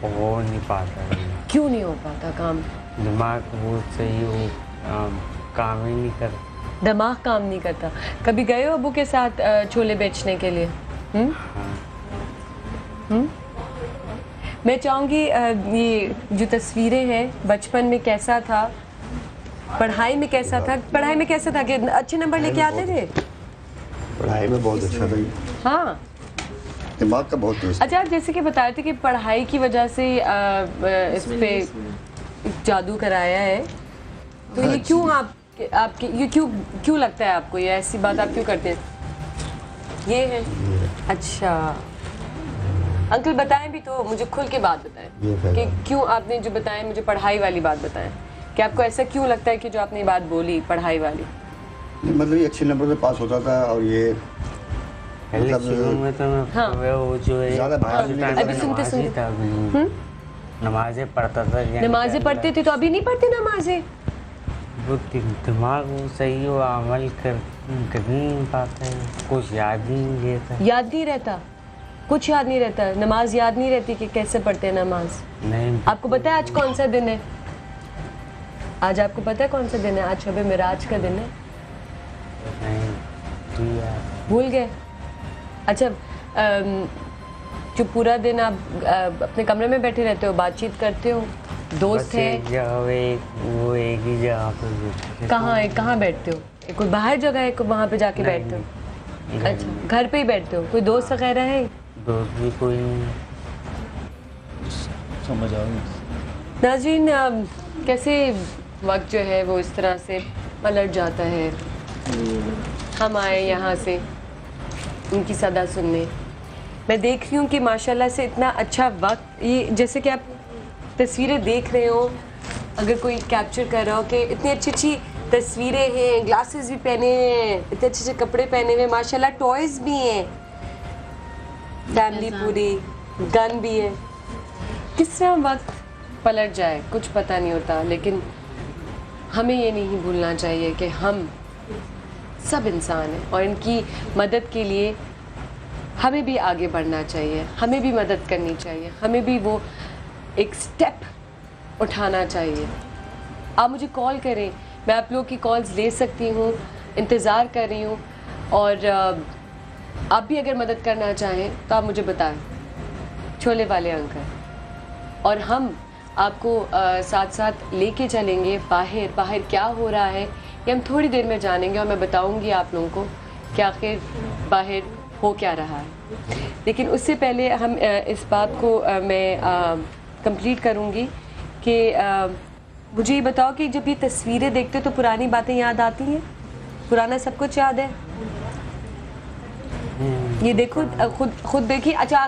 वो हो नहीं पाता है। क्यों नहीं हो पाता काम? दिमाग बहुत सही हो, काम ही नहीं करता। दिमाग काम नहीं करता। कभी गए हो अबू के साथ छोले बेचने के लिए? मैं चाहूँगी ये जो तस्वीरें हैं बचपन में कैसा था, पढ़ाई में कैसा था? पढ़ाई में कैसा था कि अच्छे नंबर लेके आते थे? पढ़ाई में बहुत अच्छा था। हाँ, दिमाग का बहुत तेज। अच्छा आप जैसे कि बता रहे थे कि पढ़ाई की वजह से इस पे जादू कराया है, तो ये क्यों आपके ये क्यों लगता है आपको? ये ऐसी बात आप क्यों करते हैं? ये है? अच्छा अंकल बताएं भी तो, मुझे खुल के बात बताएं कि क्यों आपने जो बताया मुझे पढ़ाई वाली बात बताएं कि आपको ऐसा क्यों लगता है कि जो आपने बात बोली पढ़ाई वाली? मतलब ये अच्छे नंबर से पास होता था और ये पहले शुरू में तो मैं हाँ। वो जो है ज़्यादा बाहर नहीं निकलता अभी सुनते था, नमाजें पढ़ता था। नमाजें पढ़ते थे, तो अभी नहीं पढ़ते नमाजें? वो दिमाग वो सही हो, अमल कर नहीं पाता है, कुछ याद ही नहीं रहता। याद नहीं रहता? कुछ याद नहीं रहता? नमाज याद नहीं रहती कि कैसे पढ़ते हैं नमाज? नहीं। आपको पता है आज कौन सा दिन है? आज आपको पता है कौन सा दिन है? आज शब मिराज का दिन है। नहीं भूल गए? अच्छा जो पूरा दिन आप अपने कमरे में बैठे रहते हो, बातचीत करते हो, दोस्त बस है? एक जगह वो एक ही जगह पे। कहाँ बैठते हो? कोई बाहर जगह है वहाँ पे जाके बैठते हो? अच्छा घर पे ही बैठते हो? कोई दोस्त वगैरह है? दोस्त भी कोई नहीं। समझ आ गई। नाज़रीन कैसे वक्त जो है वो इस तरह से पलट जाता है। हम आए यहाँ से उनकी सदा सुनने। मैं देख रही हूँ कि माशाल्लाह से इतना अच्छा वक्त, ये जैसे कि आप तस्वीरें देख रहे हो, अगर कोई कैप्चर कर रहा हो कि इतनी अच्छी अच्छी तस्वीरें हैं, ग्लासेस भी पहने हैं, इतने अच्छे अच्छे कपड़े पहने हुए, माशाल्लाह टॉयज़ भी हैं, फैमिली पूरी, गन भी है। किस तरह वक्त पलट जाए कुछ पता नहीं होता, लेकिन हमें ये नहीं भूलना चाहिए कि हम सब इंसान हैं और इनकी मदद के लिए हमें भी आगे बढ़ना चाहिए, हमें भी मदद करनी चाहिए, हमें भी वो एक स्टेप उठाना चाहिए। आप मुझे कॉल करें, मैं आप लोग की कॉल्स ले सकती हूँ, इंतज़ार कर रही हूँ। और आप भी अगर मदद करना चाहें तो आप मुझे बताएं, छोले वाले अंकल, और हम आपको साथ साथ लेके चलेंगे बाहर क्या हो रहा है ये हम थोड़ी देर में जानेंगे और मैं बताऊंगी आप लोगों को कि आखिर बाहर हो क्या रहा है। लेकिन उससे पहले हम इस बात को मैं कंप्लीट करूंगी कि मुझे ये बताओ कि जब ये तस्वीरें देखते हो तो पुरानी बातें याद आती हैं? पुराना सब कुछ याद है? ये देखो, खुद देखिए। अच्छा,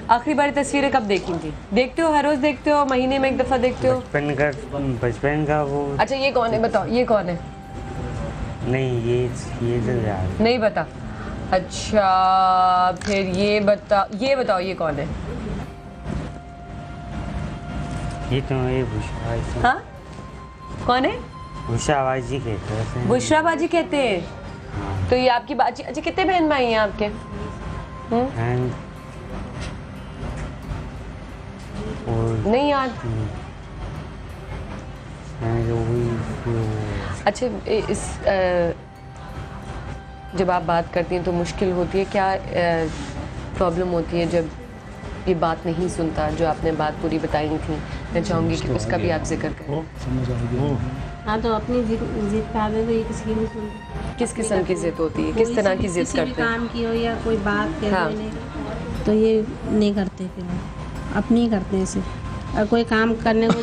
आखिरी बार तस्वीरें कब देखी थी? देखते हो? हर रोज देखते हो? महीने में एक दफा देखते हो? बचपन का वो। अच्छा, ये कौन है बताओ, ये कौन है? नहीं, ये तो याद नहीं बता। अच्छा, फिर ये बताओ ये कौन है? ये तो ये बुशराबाजी। हाँ, कौन है? बुशराबाजी कहते हैं। बुशराबाजी कहते हैं? तो ये आपकी बाजी। अच्छा, कितने बहन भाई हैं आपके? नहीं याद? अच्छा, इस जब आप बात करती हैं तो मुश्किल होती है क्या? प्रॉब्लम होती है जब ये बात नहीं सुनता, जो आपने बात पूरी बताई थी। मैं चाहूँगी कि उसका भी आप जिक्र करें। हाँ, तो अपनी जिद पा दे तो ये किसी की नहीं सुनती। किस किस्म की जिद होती है? किस तरह की जिद करते हैं? काम की हो या कोई बात कह हाँ। तो ये नहीं करते, फिर अपनी ही करते हैं इसे। और कोई काम करने को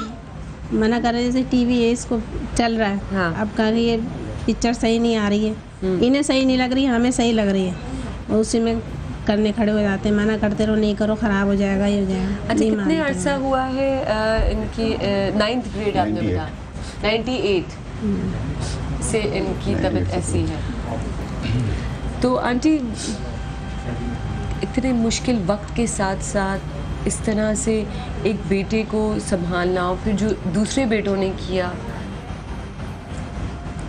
मना कर रहे, जैसे टीवी है, इसको चल रहा है। हाँ। अब कह रही है पिक्चर सही नहीं आ रही है, इन्हें सही नहीं लग रही है, हमें सही लग रही है, और उसी में करने खड़े हो जाते हैं। मना करते रहो, नहीं करो, ख़राब हो जाएगा, ये हो जाएगा। अच्छा, कितने अरसा हुआ है इनकी 9th ग्रेड आपने बताया? 98 से इनकी तबीयत ऐसी है। तो आंटी, इतने मुश्किल वक्त के साथ साथ इस तरह से एक बेटे को संभालना, और फिर जो दूसरे बेटों ने किया,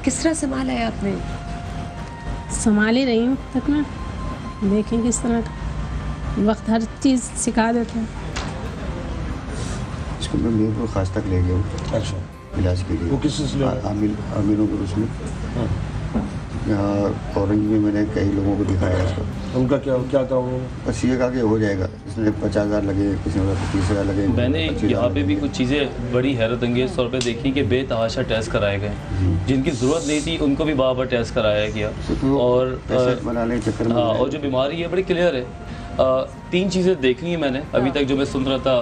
किस तरह संभाला है आपने? संभाल ही रही हूँ तक ना, देखें किस तरह का वक्त हर चीज़ सिखा देता है। इसको मैं मीरपुर खास तक ले गया हूँ। अच्छा, इलाज के लिए। वो किस सिलसिले में? आमिरों के उसमें यहाँ औरंगी में मैंने कई लोगों को दिखाया इसको। उनका क्या था? वो बस ये कहा कि हो जाएगा। इसने 50,000 लगे, किसी ने 30,000 लगे। मैंने यहाँ पे भी कुछ चीज़ें बड़ी हैरत अंगेज तौर पे देखी कि बेतहाशा टेस्ट कराए गए, जिनकी ज़रूरत नहीं थी उनको भी बार बार टेस्ट कराया गया। और बनाने के चक्कर में और जो बीमारी है बड़ी क्लियर है। 3 चीज़ें देखनी है मैंने अभी तक जो मैं सुन रहा था।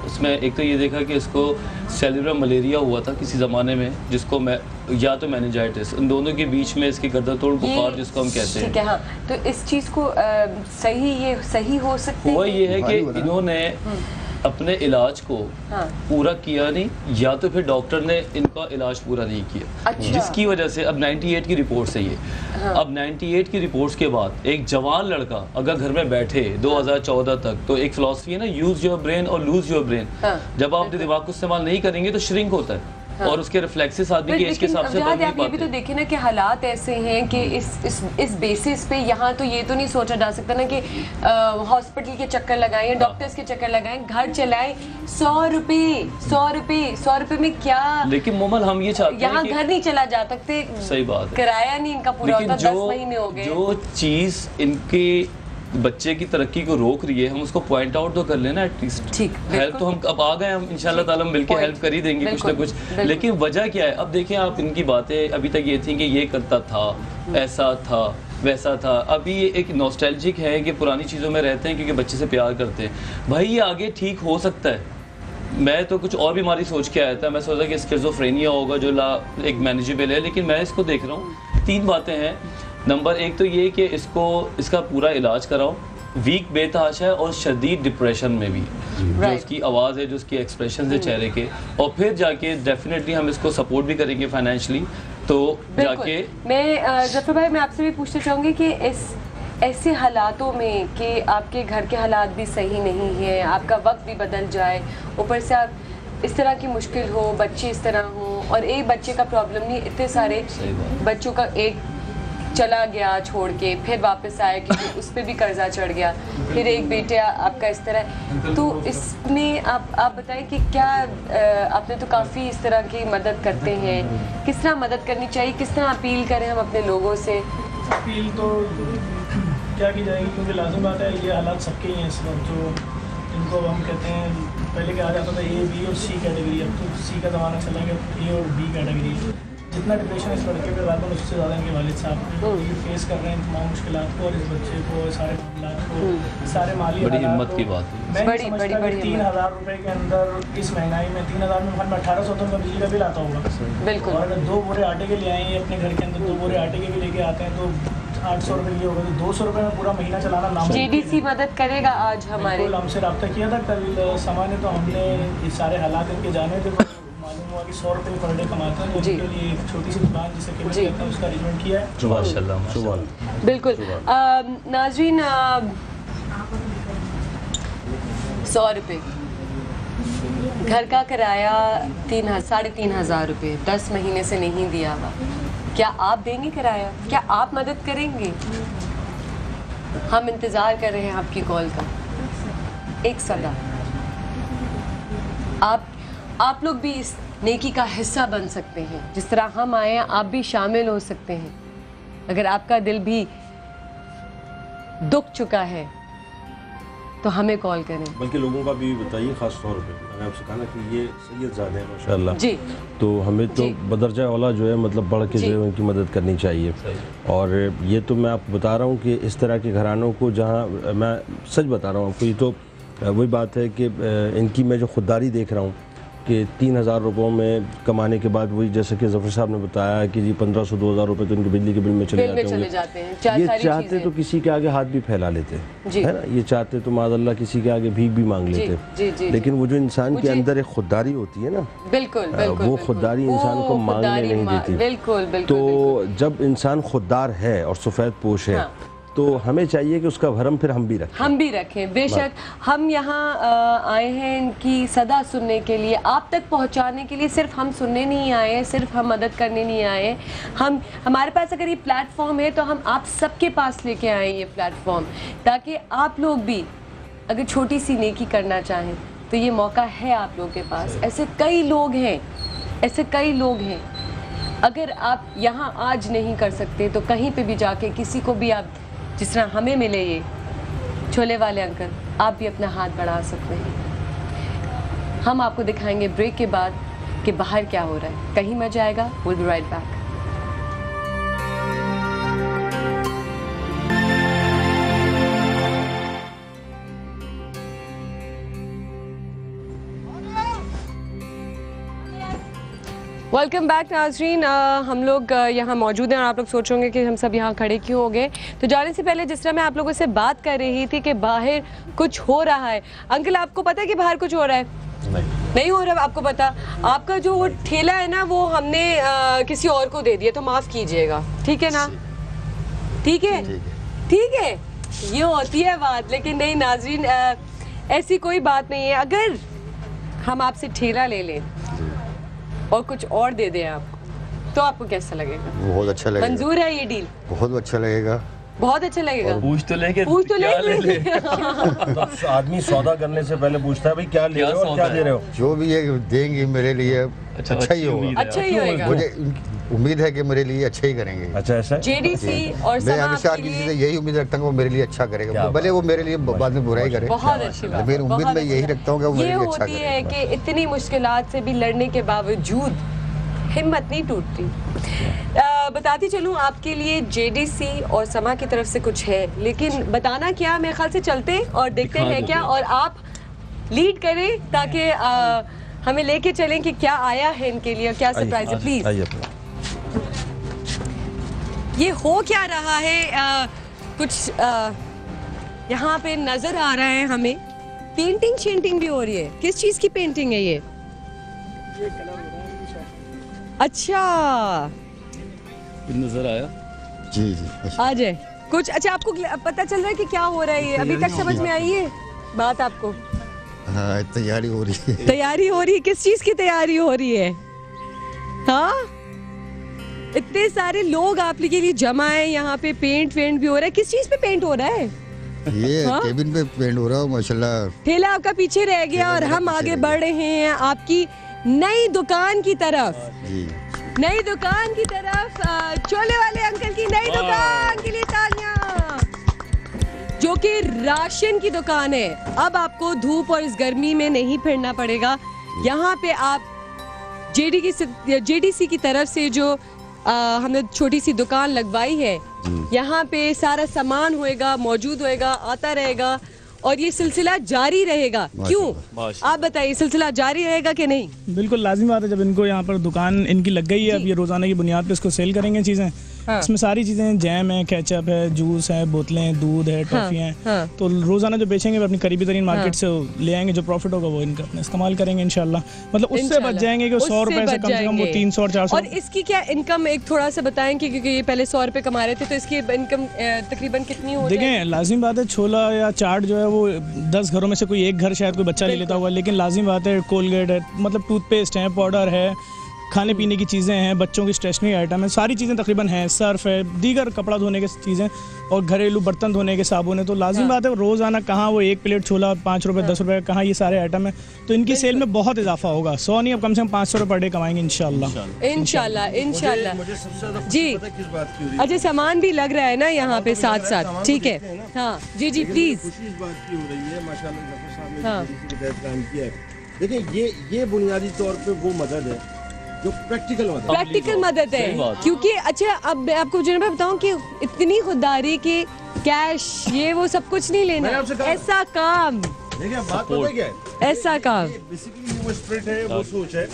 उसमें एक तो ये देखा कि इसको सेलुलर मलेरिया हुआ था किसी ज़माने में, जिसको मैं या तो मेनिंजाइटिस, इन दोनों के बीच में इसकी गर्दनतोड़ बुखार जिसको हम कहते हैं। ठीक है, हाँ। तो इस चीज़ को सही हो सकती है? हुआ ये है कि इन्होंने अपने इलाज को पूरा किया नहीं, या तो फिर डॉक्टर ने इनका इलाज पूरा नहीं किया। अच्छा। जिसकी वजह से अब 98 की रिपोर्ट से ये अब 98 की रिपोर्ट्स के बाद एक जवान लड़का अगर घर में बैठे 2014 तक, तो एक फिलॉसफी है ना, यूज योर ब्रेन और लूज योर ब्रेन। जब आप अपने दिमाग को इस्तेमाल नहीं करेंगे तो श्रिंक होता है। और उसके रिफ्लेक्सेस आदमी के एज के हिसाब से आप ये भी तो देखें ना कि हालात ऐसे हैं कि इस बेसिस पे यहाँ तो ये तो नहीं सोचा जा सकता ना कि हॉस्पिटल के चक्कर लगाएं, डॉक्टर्स के चक्कर लगाएं, घर चलाएं। 100 रुपए में क्या? लेकिन मोमल हम ये चाहते हैं यहाँ घर नहीं चला जा सकते। सही बात है, किराया नहीं इनका पूरा होता, 10 महीने हो गए। जो चीज इनके बच्चे की तरक्की को रोक रही है, हम उसको पॉइंट आउट तो कर लेना एटलीस्ट। ठीक, हेल्प तो हम अब आ गए, हम इंशाल्लाह ताला मिलके हेल्प कर ही देंगे कुछ ना कुछ। लेकिन वजह क्या है? अब देखिए, आप इनकी बातें अभी तक ये थी कि ये करता था, ऐसा था, वैसा था। अभी ये एक नॉस्टैल्जिक है कि पुरानी चीज़ों में रहते हैं क्योंकि बच्चे से प्यार करते हैं। भाई ये आगे ठीक हो सकता है। मैं तो कुछ और बीमारी सोच के आया था, मैं सोचा कि स्किज़ोफ्रेनिया होगा जो एक मैनेजेबल है, लेकिन मैं इसको देख रहा हूँ 3 बातें हैं। नंबर 1 तो ये कि इसका पूरा इलाज कराओ। वीक बेतहाशा है और शदीद डिप्रेशन में भी, जो उसकी आवाज़ है, जो उसकी एक्सप्रेशन है चेहरे के, और फिर जाके डेफिनेटली हम इसको सपोर्ट भी करेंगे फाइनेंशियली। तो जाके मैं ज़फ़र भाई, मैं आपसे भी पूछना चाहूँगी कि ऐसे हालातों में कि आपके घर के हालात भी सही नहीं है, आपका वक्त भी बदल जाए, ऊपर से आप इस तरह की मुश्किल हो, बच्चे इस तरह हो, और एक बच्चे का प्रॉब्लम नहीं, इतने सारे बच्चों का एक चला गया छोड़ के, फिर वापस आया क्योंकि उस पर भी कर्जा चढ़ गया, फिर एक बेटे आपका इस तरह। तो इसमें आप बताएं कि क्या आपने तो काफ़ी इस तरह की मदद करते हैं, किस तरह मदद करनी चाहिए, किस तरह अपील करें हम अपने लोगों से? अपील तो क्या की जाएगी, क्योंकि लाजिम बात है ये हालात सबके ही हैं इस वक्त, जो जिनको हम कहते हैं पहले कहा जाता था ए बी और सी कैटेगरी, अब तो सी का ज़माना चला गया, ए और बी कैटेगरी। जितना डिप्रेशन इस लड़के पे ज़्यादा उससे ज़्यादा इनके वालिद साहब ये फेस कर रहे हैं तमाम मुश्किलात को, और इस बच्चे को सारे मामलात को, सारे माली बड़ी हिम्मत की बात है। मैं समझता हूँ 3,000 रुपये के अंदर इस महंगाई में 3,000 में 1800 तो उनका बिजली का बिल आता होगा बिल्कुल। और अगर 2 बोरे आटे के ले आए हैं अपने घर के अंदर, 2 बोरे आटे के भी लेके आते हैं तो 800 रुपये ये होगा, तो 200 रुपये में पूरा महीना चलाना नाम। JDC मदद करेगा आज हमारे, हमसे रब्ता किया था कल सामान्य, तो हमने ये सारे हालात इनके जाने थे, मालूम हुआ कि 100 रुपये पर डे कमाते हैं, तो उनके लिए एक छोटी सी दुकान जिसे कहते हैं उसका अरेंजमेंट किया है। माशाल्लाह बिल्कुल। नाज़रीन 100 रुपये घर का किराया 3,500 रुपये 10 महीने से नहीं दिया हुआ, क्या आप देंगे किराया? क्या आप मदद करेंगे? हम इंतज़ार कर रहे हैं आपकी कॉल का। एक सदा आप लोग भी इस नेकी का हिस्सा बन सकते हैं, जिस तरह हम आए हैं आप भी शामिल हो सकते हैं। अगर आपका दिल भी दुख चुका है तो हमें कॉल करें। बल्कि लोगों का भी बताइए, खास तौर पे मैंने आपसे कहा ना कि ये सैयद ज़ादे हैं माशाल्लाह जी, तो हमें तो बदरजा औला जो है मतलब बढ़ के जो है उनकी मदद करनी चाहिए। और ये तो मैं आपको बता रहा हूँ कि इस तरह के घरानों को, जहाँ मैं सच बता रहा हूँ आपको, ये तो वही बात है कि इनकी मैं जो खुददारी देख रहा हूँ कि 3,000 रुपयों में कमाने के बाद वही जैसे कि ज़फ़र साहब ने बताया कि जी 1500-2,000 रुपये तो इनके बिजली के बिल में चले जाते हैं। ये चाहते तो किसी के आगे हाथ भी फैला लेते है ना, ये चाहते तो माज़अल्लाह किसी के आगे भीख भी मांग लेते, लेकिन वो जो इंसान के अंदर एक खुददारी होती है ना, बिल्कुल वो खुददारी इंसान को मांगने नहीं देती। बिल्कुल। तो जब इंसान खुददार है और सफ़ेद पोश है तो हमें चाहिए कि उसका भरम फिर हम भी रखें। बेशक हम यहाँ आए हैं इनकी सदा सुनने के लिए, आप तक पहुँचाने के लिए। सिर्फ हम सुनने नहीं आए हैं, सिर्फ हम मदद करने नहीं आए हैं। हमारे पास अगर ये प्लेटफॉर्म है तो हम आप सबके पास लेके आए ये प्लेटफॉर्म, ताकि आप लोग भी अगर छोटी सी नेकी करना चाहें तो ये मौका है आप लोगों के पास। ऐसे कई लोग हैं। अगर आप यहाँ आज नहीं कर सकते तो कहीं पे भी जाके किसी को भी आप, जिस तरह हमें मिले ये छोले वाले अंकल, आप भी अपना हाथ बढ़ा सकते हैं। हम आपको दिखाएंगे ब्रेक के बाद कि बाहर क्या हो रहा है, कहीं मत जाएगा। Will be right back. Welcome back नाज़रीन। हम लोग यहाँ मौजूद हैं और आप लोग सोचोगे कि हम सब यहाँ खड़े क्यों हो गए। तो जाने से पहले जिस तरह मैं आप लोगों से बात कर रही थी कि बाहर कुछ हो रहा है, अंकल आपको पता है कि बाहर कुछ हो रहा है? नहीं हो रहा आपको पता? आपका जो वो ठेला है ना, वो हमने किसी और को दे दिया, तो माफ़ कीजिएगा, ठीक है ना? ठीक है, ये होती है बात। लेकिन नहीं नाज़रीन, ऐसी कोई बात नहीं है। अगर हम आपसे ठेला ले लें और कुछ और दे दें आपको, तो आपको कैसा लगेगा? बहुत अच्छा लगेगा। मंजूर है ये डील? बहुत अच्छा लगेगा। पूछ तो ले आदमी सौदा करने से पहले पूछता है भाई क्या ले रहे हो और क्या दे रहे हो। जो भी ये देंगे मेरे लिए अच्छा ही होगा। अच्छा ही होगा। मुझे उम्मीद है कि मेरे लिए अच्छा ही करेंगे। अच्छा ऐसा JDC और मैं हमेशा किसी से यही उम्मीद रखता हूँ वो मेरे लिए अच्छा करेगा, भले वो मेरे लिए बाद में बुराई करे। बहुत अच्छी बात। लेकिन उम्मीद मैं यही रखता हूँ कि वो मेरे लिए अच्छा करेगा। ये होती है कि इतनी मुश्किलात से भी लड़ने के बावजूद हिम्मत नहीं टूटती। बताती चलूँ आपके लिए JDC और समा की तरफ से कुछ है, लेकिन बताना क्या, मेरे ख्याल से चलते और देखते हैं क्या, और आप लीड करें ताकि हमें लेके चलें कि क्या आया है इनके लिए, क्या सरप्राइज है। प्लीज ये हो क्या रहा है? कुछ यहाँ पे नजर आ रहा है हमें, पेंटिंग भी हो रही है। किस चीज की पेंटिंग है ये? अच्छा, नजर आया? जी आ जाए कुछ। अच्छा, आपको पता चल रहा है कि क्या हो रहा है? ये अभी तक समझ में आई है बात आपको? हाँ, तैयारी हो रही है। किस चीज की तैयारी हो रही है? हाँ, इतने सारे लोग आप के लिए जमा है यहाँ पे, पेंट भी हो रहा है। किस चीज पे पेंट हो रहा है? ये हाँ? केबिन पे पेंट हो रहा है माशाल्लाह। ठेला आपका पीछे रह गया और हम आगे बढ़ रहे हैं आपकी नई दुकान की तरफ। नई दुकान की तरफ, छोले वाले अंकल की नई दुकान के लिए तालियां, जो कि राशन की दुकान है। अब आपको धूप और इस गर्मी में नहीं फिरना पड़ेगा। यहाँ पे आप जेडीसी की तरफ से जो हमने छोटी सी दुकान लगवाई है, यहाँ पे सारा सामान होएगा, मौजूद होएगा, आता रहेगा और ये सिलसिला जारी रहेगा। क्यों, आप बताइए, सिलसिला जारी रहेगा कि नहीं? बिल्कुल लाजिमी बात है। जब इनको यहाँ पर दुकान इनकी लग गई है, अब ये रोजाना की बुनियाद पे इसको सेल करेंगे चीजें। हाँ। इसमें सारी चीजें, जैम है, केचप है, जूस है, बोतलें, दूध है, टॉफी है। हाँ। तो रोजाना जो बेचेंगे अपनी करीबी तरीन मार्केट से ले आएंगे, जो प्रॉफिट होगा वो इनका अपना इस्तेमाल करेंगे इंशाल्लाह। मतलब उससे बच जाएंगे कि 100 रुपए से कम वो 300 और 400। और इसकी क्या इनकम एक थोड़ा सा बताएं कि क्योंकि ये पहले 100 रुपए कमा रहे थे, तो इसकी इनकम तकरीबन कितनी हो? देखें, लाजिम बात है, छोला या चाट जो है वो 10 घरों में से कोई एक घर शायद कोई बच्चा ले लेता होगा, लेकिन लाजिम बात है कोलगेट है, मतलब टूथपेस्ट है, पाउडर है, खाने पीने की चीज़ें हैं, बच्चों की स्टेशनरी आइटम है, सारी चीज़ें तकरीबन हैं, सर्फ है, दीगर कपड़ा धोने की चीज़ें और घरेलू बर्तन धोने के साबुन है। तो लाजिम बात है रोज़ाना कहाँ वो एक प्लेट छोला 5 रुपये 10 रुपये, कहाँ ये सारे आइटम है, तो इनकी सेल में बहुत इजाफा होगा। 100 नहीं, अब कम से कम 500 रुपये पर डे कमाएंगे इंशाल्लाह। जी, अच्छा सामान भी लग रहा है ना यहाँ पे साथ साथ, ठीक है। हाँ जी जी प्लीज। देखिए ये बुनियादी तौर पे वो मदद है जो प्रैक्टिकल मदद है, क्योंकि अच्छा अब मैं आपको जो मैं बताऊं कि इतनी खुददारी के कैश ये वो सब कुछ नहीं लेना, ऐसा काम, देखिए बात पता है क्या है, ऐसा काम बेसिकली वो स्पिरिट है, वो सोच है।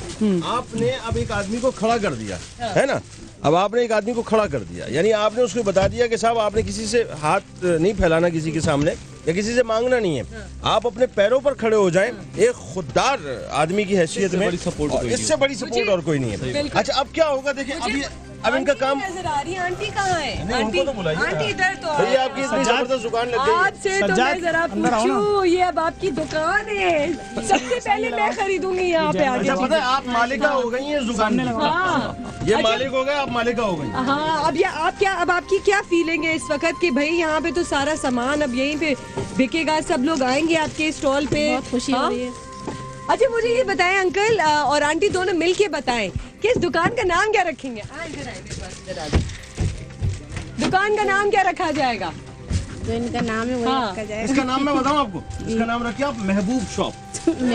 आपने अब एक आदमी को खड़ा कर दिया है ना, अब आपने एक आदमी को खड़ा कर दिया, यानी आपने उसको बता दिया कि साहब आपने किसी से हाथ नहीं फैलाना, किसी के सामने या किसी से मांगना नहीं है, आप अपने पैरों पर खड़े हो जाएं एक खुददार आदमी की हैसियत में, इससे बड़ी सपोर्ट और कोई नहीं है। अच्छा अब क्या होगा, देखिए अब इनका काम नजर आ रही है। आंटी कहाँ है? आंटी तो बुलाइए, आंटी इधर तो भैया आपकी इतनी जबरदस्त दुकान लग गई, आपसे तो मैं जरा पूछूं, ये अब आपकी दुकान है, सबसे पहले मैं खरीदूंगी यहाँ पे आके। अच्छा पता है आप मालिका हो गई हैं इस दुकान में, ये मालिक हो गए, आप मालिका हो गई। हाँ, अब ये आप क्या, अब आपकी क्या फीलिंग है इस वक्त कि भाई यहाँ पे तो सारा सामान अब यहीं पे बिकेगा, सब लोग आएंगे आपके स्टॉल पे? बहुत खुशी हो रही है। अच्छा मुझे ये बताएं अंकल और आंटी दोनों मिल के बताएं कि इस दुकान का नाम क्या रखेंगे? दुकान का नाम क्या रखा जाएगा? जो इनका नाम है वही रखा जाएगा। इसका नाम मैं बताऊं आपको, इसका नाम रखिए आप महबूब शॉप।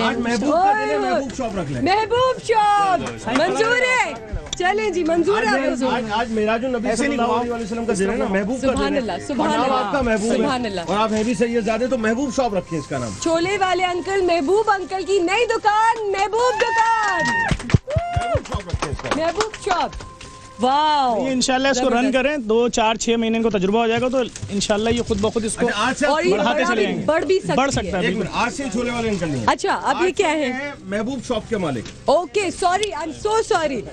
आज महबूब का दिन है, महबूब शॉप रख लें। महबूब शॉप मंजूर है, चलें जी मंजूर है। आज मेराजुन नबी सल्लल्लाहु अलैहि वसल्लम का दिन है ना, महबूब का दिन है, आपका महबूब है और आप हैवी सैयदजादे, तो महबूब शॉप रखिए इसका नाम। छोले वाले अंकल, महबूब अंकल की नई दुकान, महबूब दुकान, महबूब शॉप। वाह, ये इंशाल्लाह इसको रन करें 2 4 6 महीने को तजुर्बा हो जाएगा, तो इंशाल्लाह ये खुद ब खुद इसको बढ़ाते चले जाएंगे, बढ़ सकता है बिल्कुल। आज से छोले वाले अंकल नहीं। अच्छा अब ये क्या है? महबूब शॉप के मालिक। Okay sorry, I am so sorry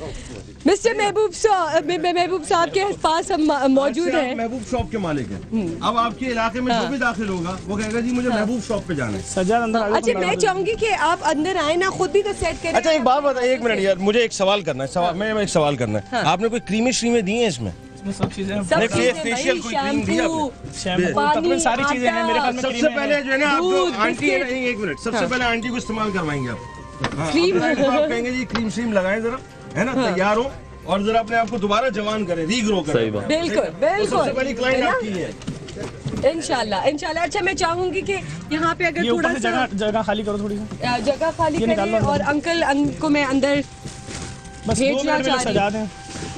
mister महबूब साहब के पास हम मौजूद हैं। महबूब शॉप के मालिक हैं। अब आपके इलाके में जो भी दाखिल होगा वो कहेगा जी मुझे महबूब शॉप पे जाना है। सज्जाद अंदर। अच्छा मैं चाहूंगी कि आप अंदर आए ना, खुद भी तो सेट करें। अच्छा एक बात बताइए, एक मिनट यार, मुझे एक सवाल करना है, मैं एक सवाल करना है। आपने कोई क्रीमी श्रीमें दी है इसमें? सब चीजें, फेशियल कोई क्रीम दी आपने? शैम्पू, सारी चीजें हैं मेरे ख्याल में। सबसे पहले जो है ना आप आंटी है ना, एक मिनट, सबसे पहले आंटी को इस्तेमाल करवाएंगे आप क्रीम। आप कहेंगे जी क्रीम श्रीम लगाएं जरा, है ना, तैयार हो और जरा अपने आप को दोबारा जवान करें, रीग्रो करें। बिल्कुल बिल्कुल, सबसे पहली क्लाइंट आपकी है इंशाल्लाह इंशाल्लाह। अच्छा मैं चाहूंगी कि यहाँ पे अगर थोड़ा सा जगह खाली करो, थोड़ी सी जगह खाली करें और अंकल को मैं अंदर भेजना चाह रही हूँ।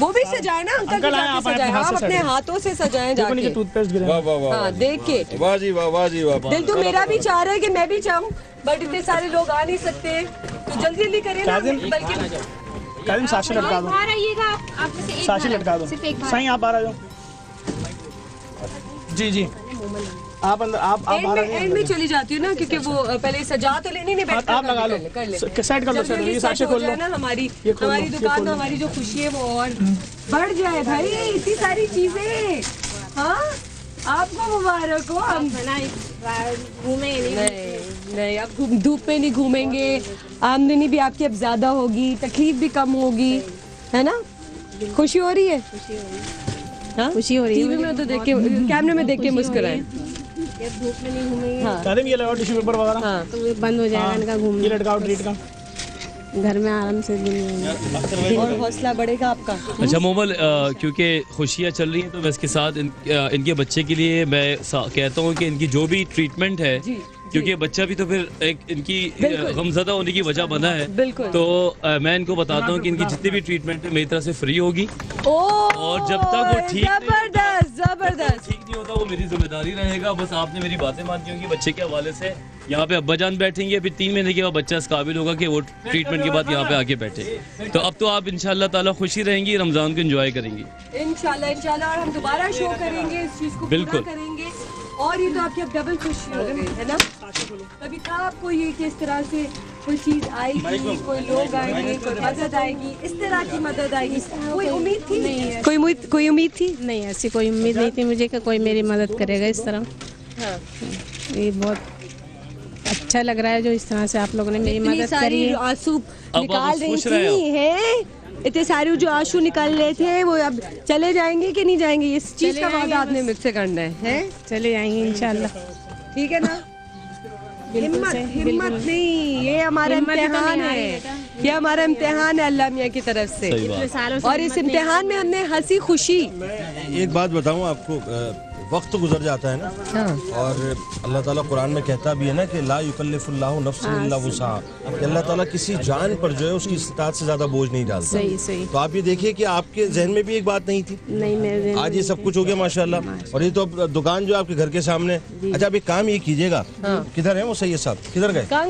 वो भी सजाए ना अंकल, आप अपने हाथों से सजाएं जाके। टूथपेस्ट गिरे, हाँ देख के वाह जी वाह, वाह जी वाह। दिल तो मेरा भी चाह रहा है कि मैं भी चाहूँ, बट इतने सारे लोग आ नहीं सकते, तो जल्दी जल्दी करें ना। बल्कि काजिम साशी लटका दो, साशी लटका दो, सही आप बाहर आ जाओ। जी जी आप अंदर, आप बाहर एंड में चली जाती हूँ ना, क्योंकि वो पहले सजा तो लेनी नहीं, बैठ आप लगा लो, सेट कर लो, ये साशी खोल लो ना। हमारी दुकान में हमारी जो खुशी है वो और बढ़ जाए भाई, इतनी सारी चीजें। हाँ आपको मुबारक हो। हम घूमेंगे नहीं, अब धूप में नहीं घूमेंगे, आमदनी भी आपकी अब ज्यादा होगी, तकलीफ भी कम होगी, है ना। खुशी हो रही है? हाँ? खुशी हो रही है। टीवी में तो देख के, कैमरे में देख के मुस्कुराए। ये धूप में नहीं घूमेंगे। हाँ। दादी ये लगाओ टिश्यू पेपर वगैरह। हाँ। तो ये बंद हो जाएगा इनका घूमना। ये लटकाओ ट्रीट का। घर में आराम से घूमेंगे और हौसला बढ़ेगा आपका। अच्छा मोमल, क्योंकि खुशियाँ चल रही हैं तो मैं इसके साथ इनके बच्चे के लिए मैं कहता हूँ कि इनकी जो भी ट्रीटमेंट है, क्योंकि बच्चा भी तो फिर एक इनकी गमज़दा होने की वजह बना है, तो मैं इनको बताता हूँ कि इनकी जितनी भी ट्रीटमेंट है मेरी तरफ से फ्री होगी। और जब तक वो ठीक नहीं होता वो मेरी जिम्मेदारी रहेगा। बस आपने मेरी बातें माननी होंगी बच्चे के हवाले से। यहाँ पे अब्बा जान बैठेंगे, फिर 3 महीने के बाद बच्चा इस काबिल होगा कि वो ट्रीटमेंट के बाद यहाँ पे आके बैठे। तो अब तो आप इंशाल्लाह ताला खुशी रहेंगी, रमज़ान को एंजॉय करेंगी इंशाल्लाह। और हम दोबारा शो करेंगे इस चीज़ को, बिल्कुल करेंगे। और ये तो आपकी अब डबल खुशी हो गई है ना? कभी था आपको ये कि इस तरह से कोई चीज़ आएगी, कोई लोग आएंगे, कोई मदद आएगी, इस तरह की मदद आएगी, कोई उम्मीद थी? नहीं, कोई उम्मीद थी नहीं, ऐसी कोई उम्मीद नहीं थी मुझे कि कोई मेरी मदद करेगा इस तरह। हाँ। ये बहुत अच्छा लग रहा है जो इस तरह से आप लोगों ने मेरी मदद करी है। आंसू निकाल रही थी है, इतने सारे जो आंसू निकाल रहे थे वो अब चले जाएंगे कि नहीं जाएंगे? इस चीज का वादा आपने मुझसे करना है? चले जाएंगे इंशाल्लाह। ठीक है ना? हिम्मत नहीं, ये हमारा इम्तिहान है, ये हमारा इम्तिहान है अल्लाह मियाँ की तरफ से। और इस इम्तिहान में हमने हंसी खुशी। एक बात बताऊं आपको, वक्त तो गुजर जाता है ना। हाँ। और अल्लाह ताला कुरान में कहता भी है ना कि ला युकल्लिफुल्लाहु नफ्सन इल्ला वुसअहा, कि अल्लाह ताला किसी जान पर जो है उसकी इस्तात से ज्यादा बोझ नहीं डालता। सही। तो आप ये देखिए कि आपके जहन में भी एक बात नहीं थी, नहीं मेरे आज ये सब कुछ हो गया माशाल्लाह। और ये तो अब दुकान जो आपके घर के सामने। अच्छा, अब एक काम ये कीजिएगा, किधर है वो सैयद साहब, किधर गए? कहाँ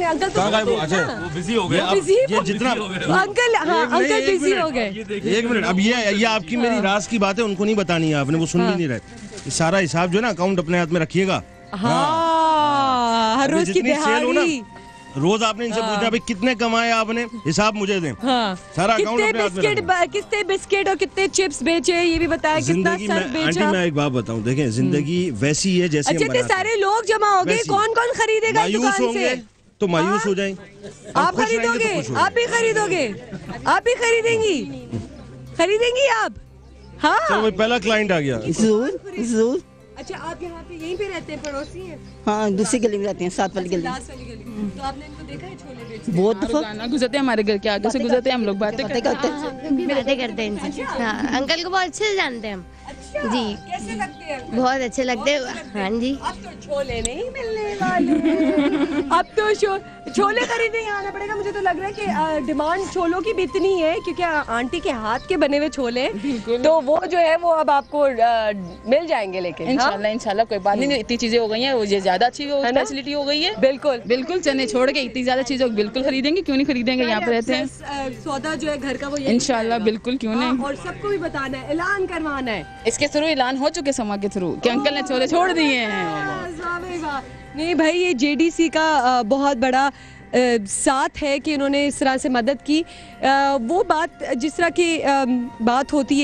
गए वो? अच्छा, वो बिजी हो गए। ये जितना अंकल बिजी हो गए। एक मिनट, अब ये आपकी मेरी राज की बात है, उनको नहीं बतानी है आपने, वो सुन भी नहीं रहे। सारा हिसाब जो है ना अकाउंट अपने हाथ में रखिएगा। हर रोज की दिहाड़ी। रोज आपने इनसे पूछना भाई कितने कमाए आपने, हिसाब मुझे दें। सारा अकाउंट अपने हाथ में रखना। कितने बिस्किट और कितने चिप्स बेचे ये भी बताया, कितना सर बेचा। आंटी मैं एक बात बताऊं, देखें जिंदगी वैसी है जैसे इतने सारे लोग जमा हो गए, कौन कौन खरीदेगा दुकान से? तो मायूस हो जाएंगे। आप खरीदोगे? आप भी खरीदोगे? आप भी खरीदेंगी आप? हाँ। चलो पहला क्लाइंट आ गया। ज़रूर। अच्छा, आप यहाँ पे यहीं पे रहते हैं, पड़ोसी हैं? हाँ, दूसरी गली में रहते हैं, 7 वाली गली। तो आपने इनको देखा है छोले बेचते? बहुत दफा गुजरते हैं, हमारे घर के आगे से गुजरते हैं, हम लोग बातें करते हैं इनसे। हाँ, अंकल को बहुत अच्छे से जानते हैं हम। अच्छा, जी। कैसे लगते हैं? बहुत अच्छे लगते हैं। हाँ जी। अब तो छोले नहीं मिलने वाले। अब तो छोले खरीदने आना पड़ेगा। मुझे तो लग रहा है कि डिमांड छोलों की भी इतनी है क्योंकि आंटी के हाथ के बने हुए छोले, तो वो जो है वो अब आपको मिल जाएंगे। लेकिन इंशाल्लाह कोई बात नहीं, इतनी चीजें हो गई हैं, वो ये ज्यादा अच्छी फैसिलिटी हो गई है। बिल्कुल चने छोड़ के इतनी ज्यादा चीजें बिल्कुल खरीदेंगे, क्यों नहीं खरीदेंगे? यहाँ पे रहते हैं। सौदा जो है घर का वो इंशाल्लाह बिल्कुल, क्यों नहीं। और सबको भी बताना है, ऐलान करवाना है। इसके थ्रू ऐलान हो चुके समा के थ्रू कि अंकल ने छोले छोड़ दिए हैं। नहीं भाई, ये जेडीसी का बहुत बड़ा साथ है कि इन्होंने इस तरह से मदद की। वो बात जिस तरह की बात होती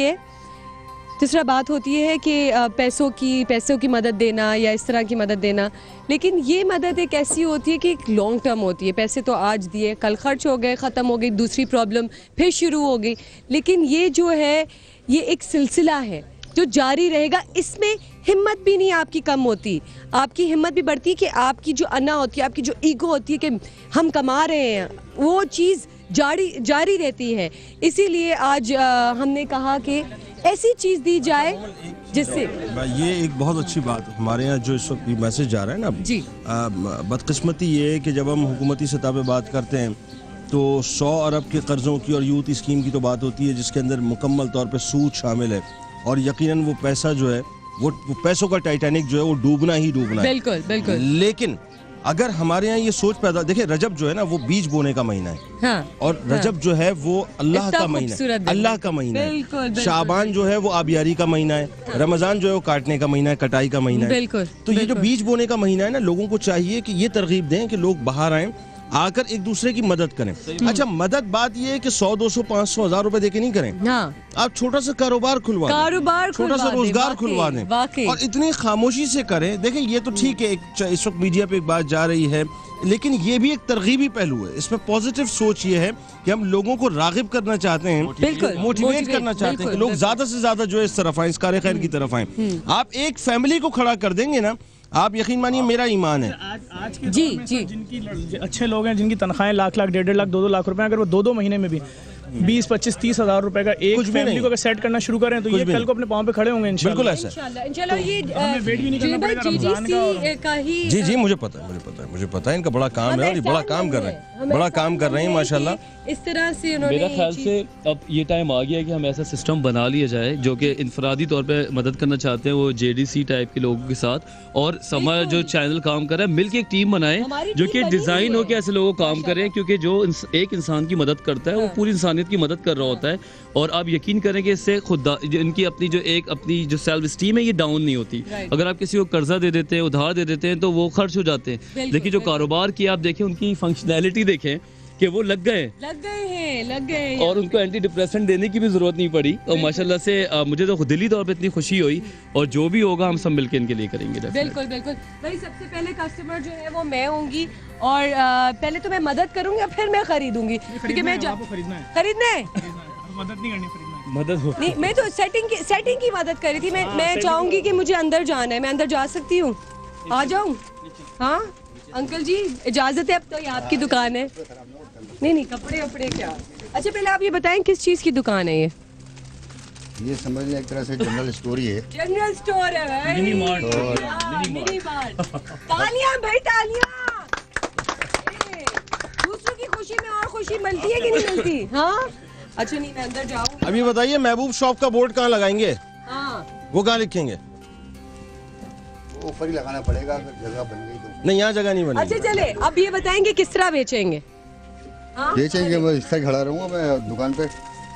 है कि पैसों की मदद देना या इस तरह की मदद देना, लेकिन ये मदद एक ऐसी होती है कि एक लॉन्ग टर्म होती है। पैसे तो आज दिए, कल खर्च हो गए, ख़त्म हो गई, दूसरी प्रॉब्लम फिर शुरू हो गई। लेकिन ये जो है ये एक सिलसिला है जो जारी रहेगा। इसमें हिम्मत भी नहीं आपकी कम होती, आपकी हिम्मत भी बढ़ती है कि आपकी जो अना होती है, आपकी जो ईगो होती है कि हम कमा रहे हैं, वो चीज़ जारी रहती है। इसीलिए आज हमने कहा कि ऐसी चीज़ दी जाए जिससे ये एक बहुत अच्छी बात हमारे यहाँ जो इस वक्त मैसेज जा रहा है ना जी। बदकिस्मती ये है कि जब हम हुकूमती सतह पे बात करते हैं तो 100 अरब के कर्ज़ों की और यूथ स्कीम की तो बात होती है जिसके अंदर मुकम्मल तौर पे सूद शामिल है, और यकीनन वो पैसा जो है वो पैसों का टाइटैनिक जो है वो डूबना ही डूबना है। बिल्कुल। लेकिन अगर हमारे यहाँ ये सोच पैदा, देखिए रजब जो है ना वो बीज बोने का महीना है। हाँ, और रजब जो है वो अल्लाह का महीना है, अल्लाह का महीना है। शाबान जो है वो आबियारी का महीना है, रमजान जो है वो काटने का महीना है, कटाई का महीना है। तो ये जो बीज बोने का महीना है ना, लोगों को चाहिए कि ये तरगीब दें कि लोग बाहर आएं, आकर एक दूसरे की मदद करें। अच्छा, मदद बात ये है कि 100, 200, 500, 1000 रुपए देके नहीं करें। आप छोटा सा कारोबार खुलवा दें, छोटा सा रोजगार खुलवा दें और इतनी खामोशी से करें। देखें, ये तो ठीक है, इस वक्त मीडिया पे एक बात जा रही है, लेकिन ये भी एक तरगीबी पहलू है। इसमें पॉजिटिव सोच ये है कि हम लोगों को रागिब करना चाहते हैं, मोटिवेट करना चाहते हैं कि लोग ज्यादा से ज्यादा जो है इस तरफ आए, इस कार खैर की तरफ आए। आप एक फैमिली को खड़ा कर देंगे ना, आप यकीन मानिए, मेरा ईमान है। आज के जिनकी अच्छे लोग हैं, जिनकी तनख्वाहें लाख लाख, 1.5 लाख, 2-2 लाख रुपए, अगर वो 2-2 महीने में भी 20, 25, 30 हजार रुपए का एक फैमिली को अगर सेट करना शुरू करें तो ये कल को अपने पाँव पे खड़े होंगे इंशाल्लाह। बिल्कुल ऐसा। ये वेट भी नहीं करना पड़ेगा रमजान का। जी मुझे पता है इनका बड़ा काम है और ये बड़ा काम कर रहे हैं माशाल्लाह। इस तरह से उन्होंने, मेरा ख्याल से अब ये टाइम आ गया है कि हम ऐसा सिस्टम बना लिया जाए जो कि इनफरादी तौर पे मदद करना चाहते हैं वो JDC टाइप के लोगों के साथ, और समाज जो चैनल काम कर रहा है मिलकर एक टीम बनाए जो कि डिज़ाइन हो के ऐसे लोगों को काम करें, क्योंकि जो एक इंसान की मदद करता है वो पूरी इंसानियत की मदद कर रहा होता है। और आप यकीन करें कि इससे खुद इनकी अपनी जो सेल्फ स्टीम है ये डाउन नहीं होती। अगर आप किसी को कर्जा दे देते हैं, उधार दे देते हैं, तो वो खर्च हो जाते हैं। देखिए जो कारोबार की आप देखें, उनकी फंक्शनैलिटी देखें कि वो लग गए हैं और उनको एंटी डिप्रेसेंट देने की भी जरूरत नहीं पड़ी। और माशाल्लाह से मुझे तो दिली तौर पे इतनी खुशी हुई, और जो भी होगा हम सब मिलकर इनके लिए करेंगे। बिल्कुल भाई, सबसे पहले कस्टमर जो है वो मैं होंगी, और पहले तो मैं मदद करूंगी, फिर मैं खरीदूंगी, क्योंकि मैं खरीदना है, मदद नहीं करनी, मदद नहीं, मैं तो सेटिंग की मदद कर रही थी। मैं चाहूंगी कि मुझे अंदर जाना है, मैं अंदर जा सकती हूँ, आ जाऊँ? हाँ अंकल जी इजाजत है? अब तो ये आपकी दुकान है। नहीं कपड़े क्या। अच्छा पहले आप ये बताएं किस चीज की दुकान है ये समझ लें एक तरह से जनरल स्टोर ही है। जनरल स्टोर है भाई, मिनी मार्ट। तालियां भाई, तालियां। दूसरों की खुशी में और खुशी मिलती है कि नहीं मिलती? हाँ अच्छा, नहीं मैं अंदर जाऊँ। अभी बताइए, महबूब शॉप का बोर्ड कहाँ लगाएंगे? वो कहाँ लिखेंगे? ऊपर ही लगाना पड़ेगा, अगर जगह बन गई तो। नहीं, यहाँ जगह नहीं बनेगी। अच्छा चले, अब ये बताएंगे किस तरह बेचेंगे? बेचेंगे, मैं इस तरह खड़ा रहूँगा मैं दुकान पे,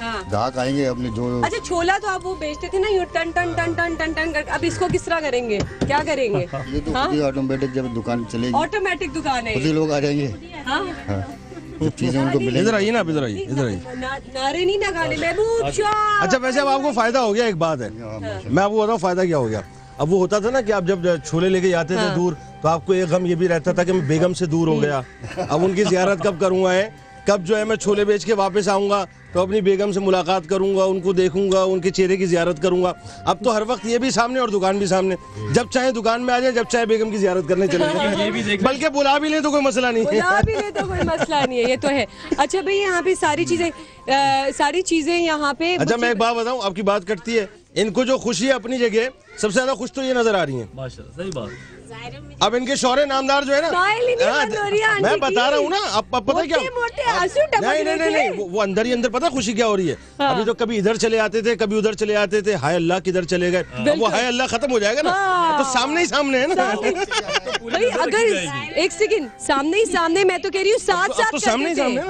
ग्राहक आएंगे अपने जो। अच्छा छोला तो आप वो बेचते थे ना, यूँ टन टन टन टन टन टन कर, अब इसको किस तरह करेंगे, क्या करेंगे? ये तो ऑटोमेटिक जब दुकान चलेगी, ऑटोमेटिक दुकान है, खुद ही लोग आ जाएंगे। चीजें उनको मिलेंगी। इधर आइए ना, इधर आइए। नारे नहीं लगाने महबूब। अच्छा वैसे अब आपको फायदा हो गया, एक बात है मैं आपको बताऊँ फायदा क्या हो गया। अब वो होता था ना कि आप जब छोले लेके जाते थे दूर, तो आपको एक गम ये भी रहता था कि मैं बेगम से दूर हो गया, अब उनकी ज़ियारत कब करूँगा है, कब जो है मैं छोले बेच के वापस आऊँगा तो अपनी बेगम से मुलाकात करूँगा, उनको देखूंगा, उनके चेहरे की ज़ियारत करूँगा। अब तो हर वक्त ये भी सामने और दुकान भी सामने, जब चाहे दुकान में आ जाए, जब चाहे बेगम की ज़ियारत करने चले जाए, बल्कि बुला भी ले तो कोई मसला नहीं है, बुला भी ले तो कोई मसला नहीं है, ये तो है। अच्छा भाई यहाँ पे सारी चीज़ें यहाँ पे। अच्छा मैं एक बात बताऊँ, आपकी बात कटती है, इनको जो खुशी है अपनी जगह, सबसे ज्यादा खुश तो ये नजर आ रही है। माशाल्लाह, सही बात। अब इनके शौहरे नामदार जो है ना, मैं बता रहा हूँ ना, अब पता क्या, नहीं वो अंदर ही अंदर पता खुशी क्या हो रही है। अभी तो कभी इधर चले आते थे, कभी उधर चले आते थे, हाय अल्लाह किधर चले गए, अब वो हाय अल्लाह खत्म हो जाएगा ना, तो सामने ही सामने है ना। भाई अगर एक सेकंड सामने ही सामने, मैं तो कह रही हूँ साथ साथ, तो सामने ही सामने,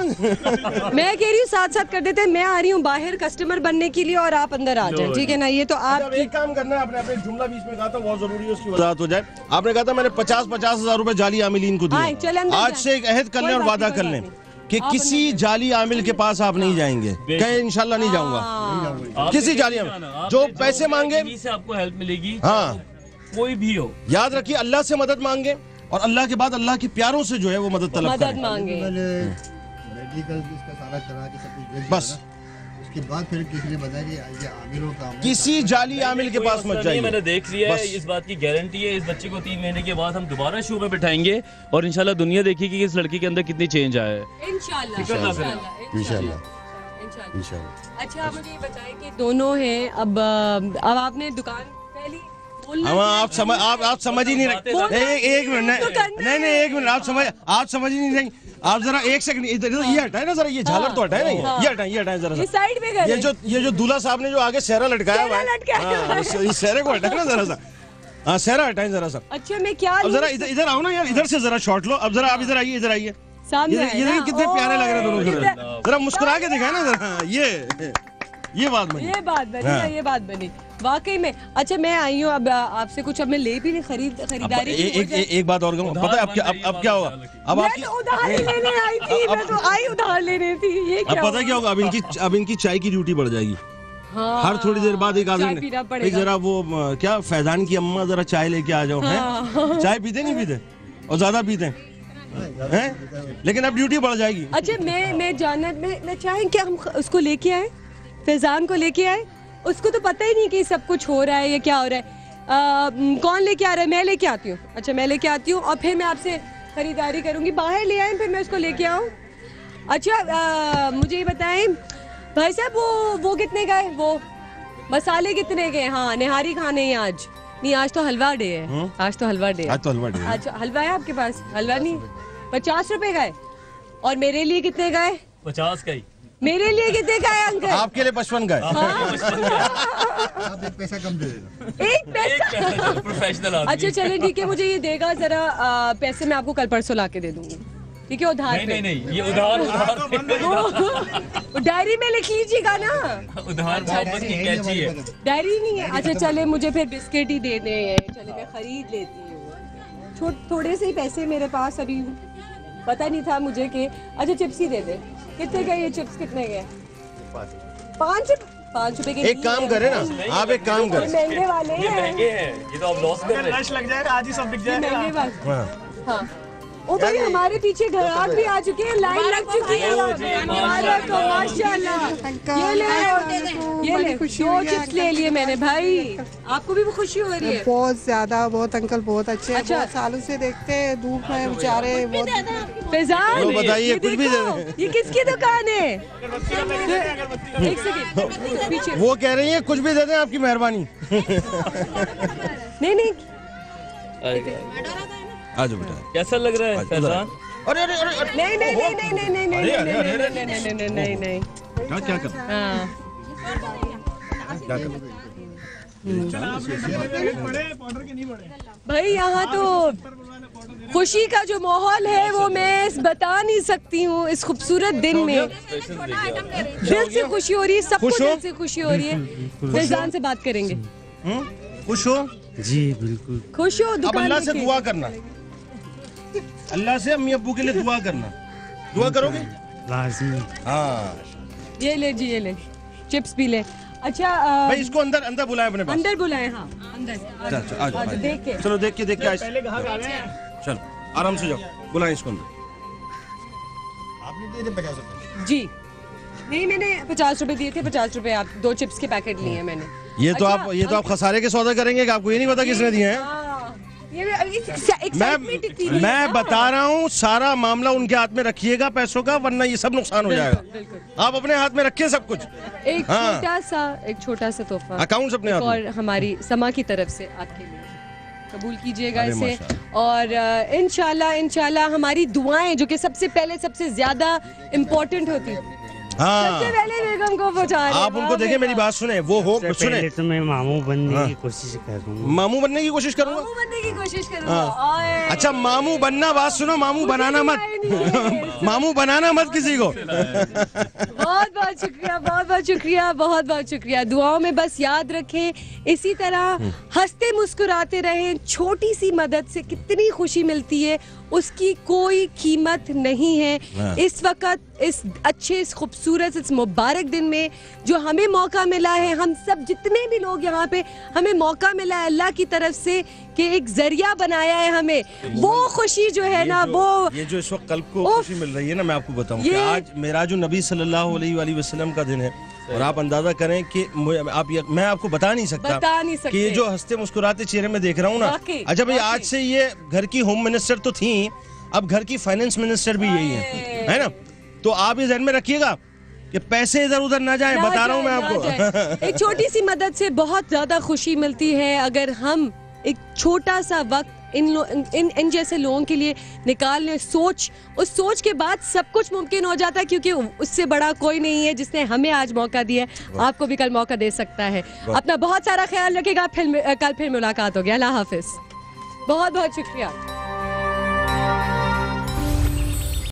मैं कह रही हूँ साथ साथ कर देते हैं। मैं आ रही हूँ बाहर कस्टमर बनने के लिए और आप अंदर आ जाए, ठीक है ना? ये तो आप एक काम करना है, आपने एक जुमला बीच में कहा था बहुत जरूरी है, उसकी वजाहत हो जाए। आपने कहा था मैंने 50-50 हज़ार रुपए जाली आमिलीन को दिए, आज से एक अहद कर लें और वादा कर लें कि किसी जाली आमिल के पास आप नहीं जाएंगे, कहे इंशाल्लाह नहीं जाऊंगा, किसी जाली आमिल जो पैसे मांगे से आपको हेल्प मिलेगी। हाँ कोई भी हो, याद रखिए अल्लाह से मदद मांगे और अल्लाह के बाद अल्लाह के प्यारों से जो है वो मदद तलब करें। बस उसके बाद फिर किसी ने बताया कि ये आमिलों का, किसी जाली आमिल के पास मत जाइए। मैंने देख लिया है, इस बात की गारंटी है। इस बच्चे को 3 महीने के बाद हम दोबारा शो में बिठाएंगे और इंशाल्लाह दुनिया देखेगी कि इस लड़की के अंदर कितनी चेंज आया है। इंशाल्लाह। अच्छा आप मुझे ये बताएं कि दोनों हैं, अब आपने दुकान पहली, आप समझ ही नहीं रखते। एक मिनट, नहीं एक मिनट, आप समझ ही नहीं रहे। आप जरा एक सेकंड इधर ये हटाए ना, जरा ये झालर तो हटाए ना, ये हटाए जरा साइड में, ये जो दूल्हा साहब ने जो आगे सहरा लटकाया हुआ है, इस सहरे को हटाए ना जरा सा, हाँ सहरा हटाए जरा सा। अच्छा मैं क्या, अब जरा इधर आओ ना यार, इधर से जरा शॉट लो। अब जरा आप इधर आइए, इधर आइए, ये कितने प्यारे लग रहे हैं दोनों, जरा मुस्कुरा के दिखाए ना जरा, ये ये बात बनी, ये बात बनी, हाँ। ये बात बनी वाकई में। अच्छा मैं आई हूँ अब आपसे कुछ, अब मैं ले भी नहीं, खरीदारी एक बात और कहूँ, पता है अब क्या होगा? अब आपकी उधार लेने आई थी, मैं तो आई उधार लेने थी, ये क्या? अब पता क्या होगा? अब इनकी चाय की ड्यूटी बढ़ जाएगी। हाँ, हर थोड़ी देर बाद एक चाय आदमी पीना पड़ेगा। जरा वो क्या फैजान की अम्मा जरा चाय लेके आ जाओ। हैं? चाय पीते नहीं पीते और ज्यादा पीते हैं, लेकिन अब ड्यूटी बढ़ जाएगी। अच्छा मैं जानना, मैं चाहें कि हम उसको लेके आए, फैजान को लेके आए, उसको तो पता ही नहीं कि सब कुछ हो रहा है या क्या हो रहा है। कौन लेके आ रहा है? मैं लेके आती हूँ। अच्छा मैं लेके आती हूँ और फिर मैं आपसे खरीदारी करूँगी। बाहर ले आए फिर मैं उसको लेके आऊँ। अच्छा मुझे ये बताएं भाई साहब, वो कितने का है? वो मसाले कितने के? हाँ निहारी खाने हैं आज। नहीं आज तो हलवा डे है, आज तो हलवा डे है। अच्छा हलवा है आपके पास? हलवा नहीं, 50 रुपए का है। और मेरे लिए कितने का है? 50 का ही। मेरे लिए कितने का है अंकल? आपके लिए 55 का है। आप एक पैसा कम दे देना। एक पैसा? प्रोफेशनल आदमी। अच्छा चले ठीक है, मुझे ये देगा जरा, पैसे मैं आपको कल परसों ला के दे दूंगी, ठीक है? उधार पे। नहीं ये उधार डायरी में लिख लीजिएगा ना। उधार मोहब्बत की कैची है, डायरी नहीं है। अच्छा चले मुझे फिर बिस्किट ही दे दे, चले मैं खरीद लेती हूँ। थोड़े से ही पैसे मेरे पास अभी, पता नहीं था मुझे कि। अच्छा चिप्स ही दे दे। कितने का ये चिप्स? कितने के? 5 रुपए के। एक काम करें ना, आप एक काम करें, महंगे वाले हैं, महंगे हैं ये तो, आप लॉस कर रहे हैं। रश लग जाएगा, आज ही सब बिक जाएगा। महंगे वाले। हाँ ओ भाई हमारे पीछे ग्राहक भी आ चुके हैं, लाइन लग चुकी है। माशाल्लाह। ये ले 2 चिप्स ले लिए मैंने भाई। आपको भी वो खुशी हो रही है? बहुत ज्यादा, बहुत अंकल बहुत अच्छे हैं। बहुत सालों से देखते हैं, धूप में बेचारे। फैजान बताइए कुछ भी दे। ये किसकी दुकान है? एक सेकंड पीछे। वो कह रही है कुछ भी दे दें, आपकी मेहरबानी। नहीं आज बेटा कैसा लग रहा है फैजान? अरे नहीं क्या कर भाई यहाँ तो खुशी का जो माहौल है वो मैं बता नहीं सकती हूँ। इस खूबसूरत दिन में दिल से खुशी हो रही है, सबको दिल से खुशी हो रही है। फैजान से बात करेंगे। खुश हो? जी बिल्कुल खुश हो। अब अल्लाह से दुआ करना, अल्लाह से अम्मी अब्बू के लिए दुआ करना। दुआ करोगे? लाज़मी। हाँ ये ले जी, ये ले चिप्स भी ले। अच्छा भाई इसको अंदर बुलाएं अपने पास। अंदर बुलाएं। हाँ अंदर देख के। चलो देख के पहले ग्राहक आ गए हैं। चलो आराम से जाओ, बुलाएं इसको अंदर। आपने दिए थे 50 रुपए? जी नहीं, मैंने 50 रुपए दिए थे। 50 रुपए आप 2 चिप्स के पैकेट लिए हैं मैंने। ये तो आप खसारे के सौदा करेंगे कि आपको ये नहीं पता किसने दिए हैं? मैं बता रहा हूँ, सारा मामला उनके हाथ में रखिएगा पैसों का, वरना ये सब नुकसान हो जाएगा। आप अपने हाथ में रखिए सब कुछ। एक छोटा सा तोहफा अकाउंट अपने हाथ में, और हमारी समा की तरफ से आपके लिए कबूल कीजिएगा इसे। और इंशाल्लाह हमारी दुआएं जो कि सबसे पहले सबसे ज्यादा इम्पोर्टेंट होती है, सबसे पहले बेगम को पहुंचा रहे। आप उनको देखें, मेरी बात सुने, वो हो सुने तो मैं मामू बनने की कोशिश करूंगा। मामू बनने की कोशिश करूंगा। मामू बनने की कोशिश करूंगा। अच्छा मामू बनना, बात सुनो, मामू बनाना मत। मामू बनाना मत किसी को। बहुत बहुत शुक्रिया, बहुत बहुत शुक्रिया, बहुत बहुत शुक्रिया। दुआओं में बस याद रखें, इसी तरह हंसते मुस्कुराते रहें। छोटी सी मदद से कितनी खुशी मिलती है, उसकी कोई कीमत नहीं है। इस वक्त इस अच्छे, इस खूबसूरत, इस मुबारक दिन में जो हमें मौका मिला है, हम सब जितने भी लोग यहाँ पे, हमें मौका मिला है अल्लाह की तरफ से कि एक जरिया बनाया है हमें, वो खुशी जो है ना, वो ये जो इस वक्त कल्ब को खुशी मिल रही है ना, मैं आपको बताऊं कि आज मेराज नबी सल्लल्लाहु अलैहि वसल्लम का दिन है। और आप अंदाजा करें कि मैं आपको बता नहीं सकता कि ये जो हंसते मुस्कुराते चेहरे में देख रहा हूँ ना। अच्छा भाई, आज से ये घर की होम मिनिस्टर तो थी, अब घर की फाइनेंस मिनिस्टर भी यही है ना? तो आप ये ध्यान में रखिएगा कि पैसे इधर उधर ना जाएं, बता रहा हूँ मैं आपको। एक छोटी सी मदद से बहुत ज्यादा खुशी मिलती है। अगर हम एक छोटा सा वक्त इन जैसे लोगों के लिए निकाल लें, उस सोच के बाद सब कुछ मुमकिन हो जाता है, क्योंकि उससे बड़ा कोई नहीं है जिसने हमें आज मौका दिया है, आपको भी कल मौका दे सकता है। अपना बहुत सारा ख्याल रखिएगा, कल फिर मुलाकात होगी। अल्लाह हाफिज, बहुत बहुत शुक्रिया।